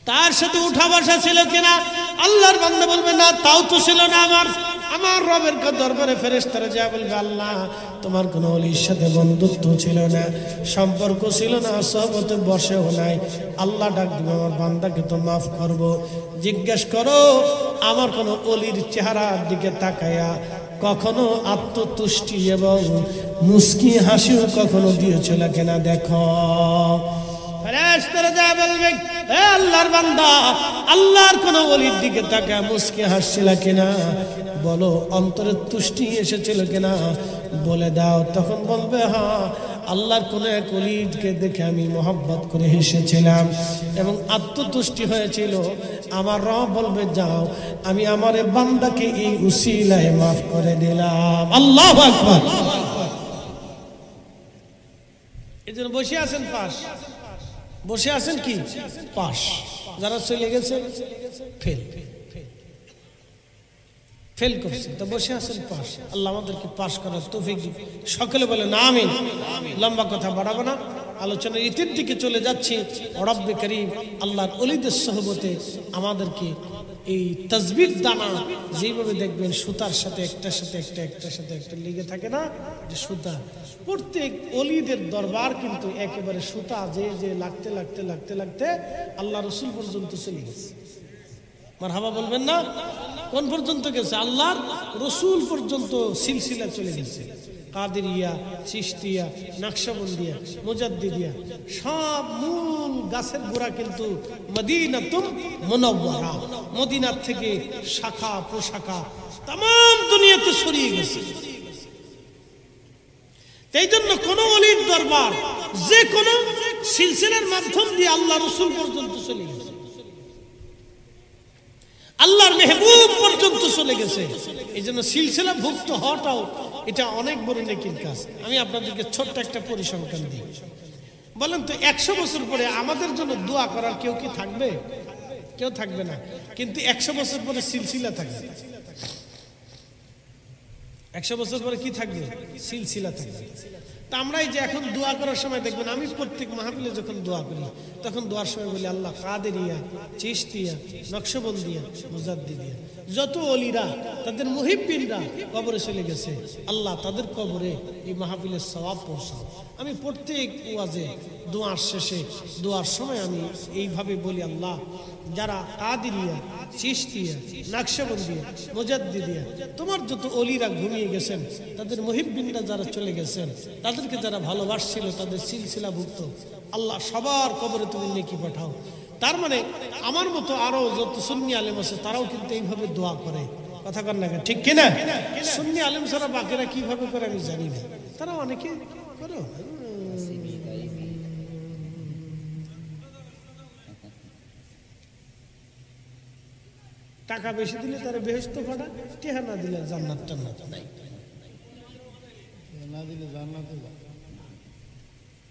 তার সাথে উঠা বসা ছিল কিনা। আল্লাহর বান্দা বলবে, না তাও তো ছিল না। আমার রবের দরবারে ফেরেশতারা যা বলবে, আল্লাহ তোমার কোনো ওলির সাথে বন্ধুত্ব ছিল না, সম্পর্ক ছিল না, সহবতে বসেও নাই। আল্লাহ ডাক দিবে, আমার বান্দাকে তো মাফ করব। জিজ্ঞেস করো আমার কোনো ওলির চেহারার দিকে তাকায়া কখনো আত্মতুষ্টি এবং মুস্কি হাসিও কখনো দিয়েছিল কিনা দেখো। ফেরেশতারা যা বলবে, হে আল্লাহর বান্দা, আল্লাহর কোন ওলির দিকে তাকায় মুস্কি হাসছিল কিনা, বলো অন্তরে তুষ্টি এসেছিল কিনা, বলে দাও। তখন বলবে, হ্যাঁ আল্লাহর কোন এক ওলিকে দেখে আমি মহব্বত করে হেসেছিলাম এবং আত্মতুষ্টি হয়েছিল। আমার রব বলবে যাও আমি আমার বান্দাকে এই উসিলায় মাফ করে দিলাম। আল্লাহু আকবার। এজন্য বসে আছেন পাশ, বসে আছেন কি পাশ, যারা চলে গেছে ফেল ফেল করছে তো বসে আছেন পাশ। আল্লাহ আমাদেরকে পাশ করার তৌফিক দিন। সকলে বলে না আমিন। লম্বা কথা বাড়াবো না, আলোচনার ইতির দিকে চলে যাচ্ছি। রব্বে করিম আল্লাহর ওলিদের সোহবতে আমাদেরকে এই তাসবিহ দানা যেভাবে দেখবেন সুতার সাথে একটার সাথে একটা একটার সাথে একটা লেগে থাকে না, যে সুতা, প্রত্যেক ওলিদের দরবার কিন্তু একেবারে সুতা যে যে লাগতে লাগতে লাগতে লাগতে আল্লাহ রসুল পর্যন্ত চলে গেছে। মারহাবা বলবেন না? কোন পর্যন্ত গেছে? আল্লাহর রসুল পর্যন্ত সিলসিলা চলে গেছে। কাদেরিয়া, চিশতিয়া, নকশবন্দিয়া, মুজাদ্দিদিয়া, সব মূল গাছের গোড়া কিন্তু মদিনাতুল মুনাওয়ারা, মদিনার থেকে শাখা প্রশাখা তাম দুনিয়াতে ছড়িয়ে গেছে। এই জন্য কোন ওলির দরবার যে কোন সিলসিলার মাধ্যম দিয়ে আল্লাহ রসুল পর্যন্ত চলে গেছে, আল্লাহর মেহবুব পর্যন্ত চলে গেছে। এই জন্য সিলসিলা ভুক্ত হওয়াটাও এটা অনেক বড় নেকির কাজ। আমি আপনাদেরকে ছোট্ট একটা পরিসংখ্যান দিই। বলেন তো 100 বছর পরে আমাদের জন্য দোয়া করার কেউ কি থাকবে? কেউ থাকবে না, কিন্তু 100 বছর পরে সিলসিলা থাকবে। 100 বছর পরে কি থাকবে? সিলসিলা থাকবে। তা আমরা এই যে এখন দোয়া করার সময় দেখবেন, আমি প্রত্যেক মাহফিলে যখন দোয়া করি তখন দোয়ার সময় বলি আল্লাহ কাদেরিয়া, চিশতিয়া, নকশবন্দিয়া, মুজাদ্দিদিয়া, যত ওলিরা তাদের মুহিব্বিনরা কবরে চলে গেছে, আল্লাহ তাদের কবরে এই মাহফিলের সওয়াব পৌঁছাও। আমি প্রত্যেক ওয়াজে দোয়ার শেষে দোয়ার সময় আমি এইভাবে বলি আল্লাহ যারা কাদেরিয়া, চিশতিয়া, নকশবন্দিয়া, মুজাদ্দিদিয়া তোমার যত ওলিরা ঘুমিয়ে গেছেন, তাদের মুহিব্বিনরা যারা চলে গেছেন, তাদেরকে যারা ভালোবাসছিল তাদের সিলসিলাভুক্ত, আল্লাহ সবার কবরে তুমি নেকি পাঠাও। তার মানে আমার মতো আরো যত সুন্নি আলেম আছে তারাও কিন্তু এইভাবে দোয়া করে। কথা কর না, ঠিক কিনা? সুন্নি আলেম ছাড়া বাকিরা কিভাবে করে আমি জানি না, তারা অনেকে করো। টাকা বেশি দিলে তারা বেহেশত পাঠা, টেহা না দিলে জান্নাত টান্নাত নাই।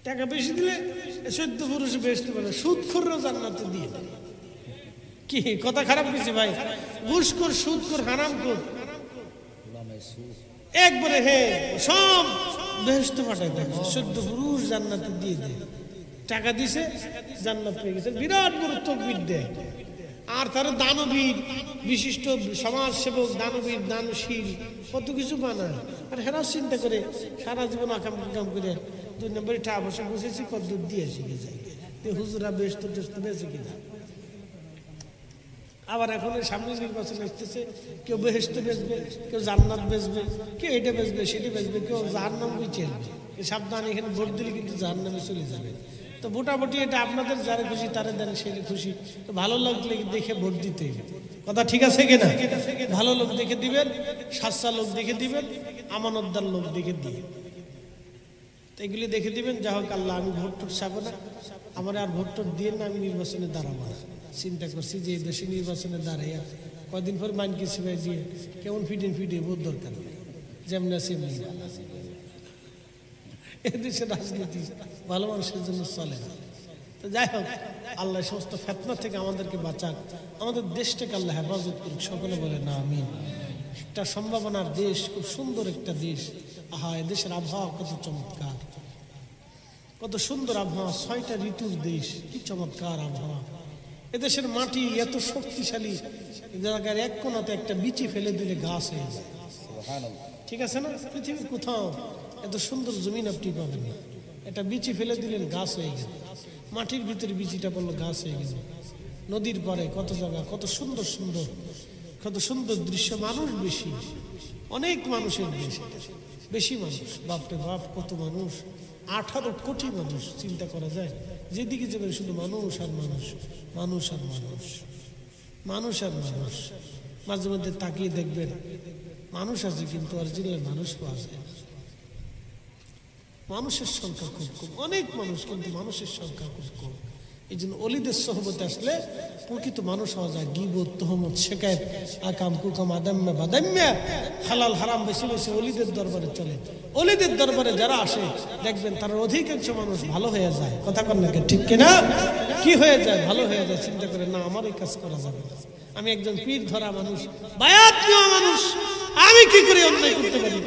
টাকা বেশি দিলে 14 পুরুষে বেহেশত পাঠা, সুদখোররা জান্নাতে দিয়ে দেয়। কি কথা খারাপ কিছু ভাই? ঘুষখোর, সুদখোর, হারামখোর একবারে হে সব বেহেশত পাঠায় দেয়, 14 পুরুষ জান্নাতে দিয়ে দেয়। টাকা দিছে জান্নাত পেয়ে গেছে, বিরাট বড় তকবীর দেয়। আর তারা দানবীর, বিশিষ্ট সমাজ সেবক, দানবীর, দানশীল, কত কিছু বানায়। আর হেরাও চিন্তা করে সারা জীবন আকাম কাম করে 2 নম্বরে টাকা বসে বসেছি, কত দূর দিয়ে শিখে যায় হুজুরা বেশ তো বেঁচে কিনা। আবার এখন সামনে নির্বাচন আসতেছে, কেউ বেহেশত বেচবে, কেউ জান্নাত বেচবে, কেউ এটা বেচবে, সেটা বেচবে, কেউ জাহান্নাম চেলবে। সাবধান, এখানে ভোট দিলে কিন্তু জাহান্নামে চলে যাবে। তো ভোটাভুটি এটা আপনাদের যারা খুশি তারা দেন, সে খুশি। তো ভালো লাগলে দেখে ভোট দিতে, কথা ঠিক আছে কিনা? ভালো লোক দেখে দিবেন, সাচ্চা লোক দেখে দিবেন, আমানতদার লোক দেখে দিয়ে, তো এগুলি দেখে দিবেন। যা হোক আল্লাহ, আমি ভোট টোট চাবো না, আমার আর ভোট টোট দিয়ে না, আমি নির্বাচনে দাঁড়াবো না। চিন্তা করছি যে দেশে নির্বাচনে দাঁড়াইয়া কয়দিন পর মাইনকে সিবাই দিয়ে কেমন ফিটে ভোট দরকার নেই, যেমন আছে এমনি। এদেশের রাজনীতি ভালো মানুষের জন্য চলে না। তো যাই হোক, আল্লাহ সমস্ত ফিতনা থেকে আমাদেরকে বাঁচাক, আমাদের দেশটাকে আল্লাহ হেফাজত করুক। সকলে বলে না আমিন। একটা সম্ভাবনার দেশ, খুব সুন্দর একটা দেশ। আহা, এদেশের আবহাওয়া কত চমৎকার, কত সুন্দর আবহাওয়া, 6টা ঋতুর দেশ, কি চমৎকার আবহাওয়া। এদেশের মাটি এত শক্তিশালী, জায়গার এক কোনাতে একটা বিচি ফেলে দিলে গাছ হয়ে যায়। ঠিক আছে না? পৃথিবীর কোথাও এত সুন্দর জমিন আপনি পাবেন না। এটা বিচি ফেলে দিলেন, গাছ হয়ে গেল। মাটির ভিতরে বিচিটা পড়লো, গাছ হয়ে গেল। নদীর পারে কত জায়গা, কত সুন্দর সুন্দর, কত সুন্দর দৃশ্য। মানুষ বেশি, অনেক মানুষের দেশ, বেশি মানুষ, বাপরে বাপ কত মানুষ, 18 কোটি মানুষ। চিন্তা করা যায়, যেদিকে যাবেন শুধু মানুষ আর মানুষ, মানুষ আর মানুষ, মানুষ আর মানুষ। মাঝে মধ্যে তাকিয়ে দেখবেন মানুষ আছে কিন্তু অরিজিনাল মানুষ পাওয়া যায় না। মানুষের সংখ্যা খুব কম, অনেক মানুষ কিন্তু মানুষের সংখ্যা খুব কম। এই জন্য অলিদের সহবতে আসলে প্রকৃত মানুষ হওয়া যায়। গীবত, তহমত, শিকায়েত, আকাম কুকাম, আদাম্মা বাদাম্মা, হালাল হারাম বেশি বেশি অলিদের দরবারে চলে। অলিদের দরবারে যারা আসে দেখবেন তার অধিকাংশ মানুষ ভালো হয়ে যায়। কথা কন না ঠিক কিনা? কি হয়ে যায়? ভালো হয়ে যায়। চিন্তা করে না আমার এই কাজ করা যাবে না, আমি একজন পীর ধরা মানুষ, বায়াত নেওয়া মানুষ, আমি কি করে অন্যায় করতে পারি?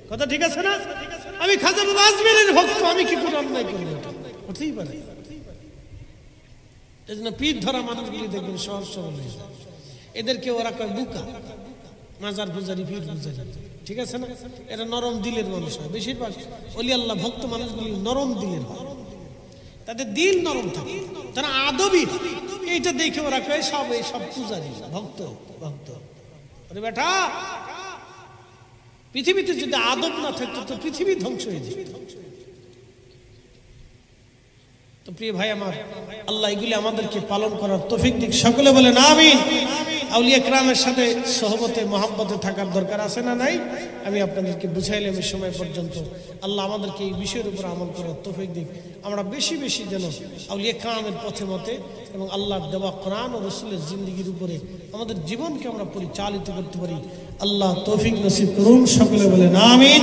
কথা ঠিক আছে না? আমি খাজা বাবা আজমিরের ভক্ত, আমি কি করে অন্যায় করব? হতেই পারে। এই জন্য পীর ধরা মানুষগুলি দেখবেন সহজ সরল হয়ে যায়। এদেরকে ওরা কয় বুকা, মাজার পূজারি, পীর পূজারি, ঠিক আছে না? এরা নরম দিলের মানুষ হয়। বেশিরভাগ ওলি আল্লাহ ভক্ত মানুষগুলি নরম দিলের হয়, তাদের দিল নরম থাকে, তারা আদবি। এইটা দেখে ওরা কয় সব এই সব পূজারি, ভক্ত ভক্ত। আরে বেটা, পৃথিবীতে যদি আদব না থাকতো তো পৃথিবী ধ্বংস হয়ে যেত। তো প্রিয় ভাই আমার, আল্লাহ এগুলি আমাদেরকে পালন করার তৌফিক দিক। সকলে বলেন আমিন। আউলিয়া কেরামের সাথে সহবতে মহব্বতে থাকার দরকার আছে না নাই? আমি আপনাদেরকে বুঝাইলাম এই সময় পর্যন্ত। আল্লাহ আমাদেরকে এই বিষয়ের উপর আমল করার তৌফিক দিক। আমরা বেশি বেশি যেন আউলিয়া কেরামের পথে মতে এবং আল্লাহর দেওয়া কোরআন ও রাসূলের জিন্দেগির উপরে আমাদের জীবনকে আমরা পরিচালিত করতে পারি। আল্লাহ তৌফিক নসিব করুন। সকলে বলেন আমিন।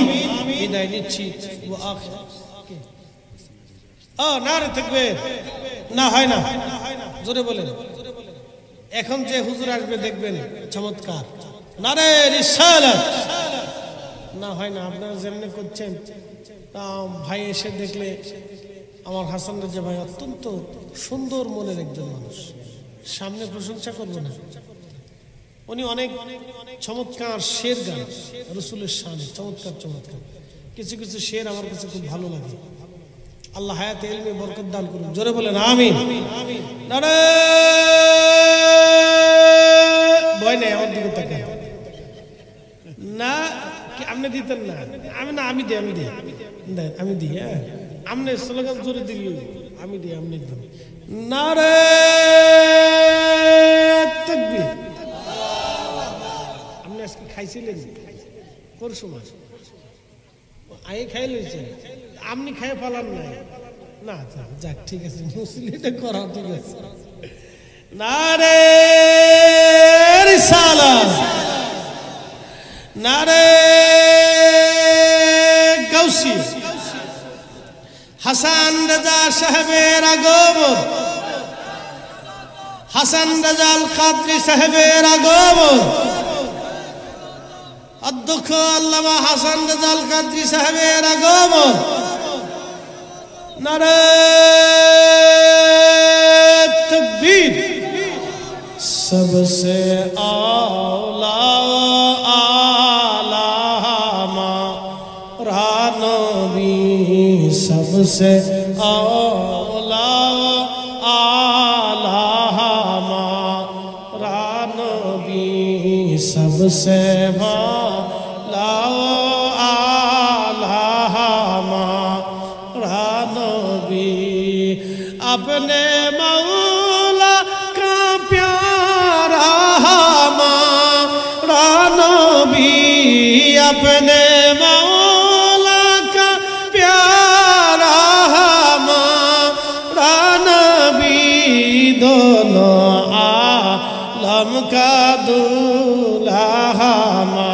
বিদায় নিচ্ছি। নারে তাকবীর। না হয় না, জোরে বলেন। এখন যে হুজুর আসবে দেখবেন চমৎকার। নারে রিসালাত। না হয় না, আপনারা যেমনি করছেন। ভাই এসে দেখলে আমার হাসান রাজা ভাই অত্যন্ত সুন্দর মনের একজন মানুষ, সামনে প্রশংসা করবো না, উনি অনেক চমৎকার শের গান রাসূলের শানে, চমৎকার চমৎকার কিছু কিছু শের আমার কাছে খুব ভালো লাগে। আল্লাহ হায়াতে ইলমে বরকত দান করুন। জোরে বলেন আমিন। নারে ভয় নাই, আমার দিকে তাকান না। কি আপনি দিতেন না? আমি দিই হ্যাঁ। আপনি স্লোগান জোরে দিলি, আমি দিই, আপনি দিন। নারে তাকবীর। আপনি আজকে খাইছিলেন পরশু মাস, আগে খাই লইছেন, আপনি খাই পালান নাই না? যাক ঠিক আছে, মুসলিমটা করা ঠিক আছে। নারে রিসালাত, নারে গাউসি, হাসান রাজা সাহেবের আগমন, হাসান রাজা আল কাদরি সাহেবের আগমন, অধ্যক্ষ আল্লামা হাসান রাজা আল কাদরি সাহেবের আগমন। নারে তাকবীর। सबसे आला आलामा रानबी, सबसे आला आलामा रानबी, सबसे आला आलामा रानबी। अपने मौला का प्यारा हमारा नबी, अपने मौला का प्यारा हमारा नबी, दोनों आलम का दूल्हा हमारा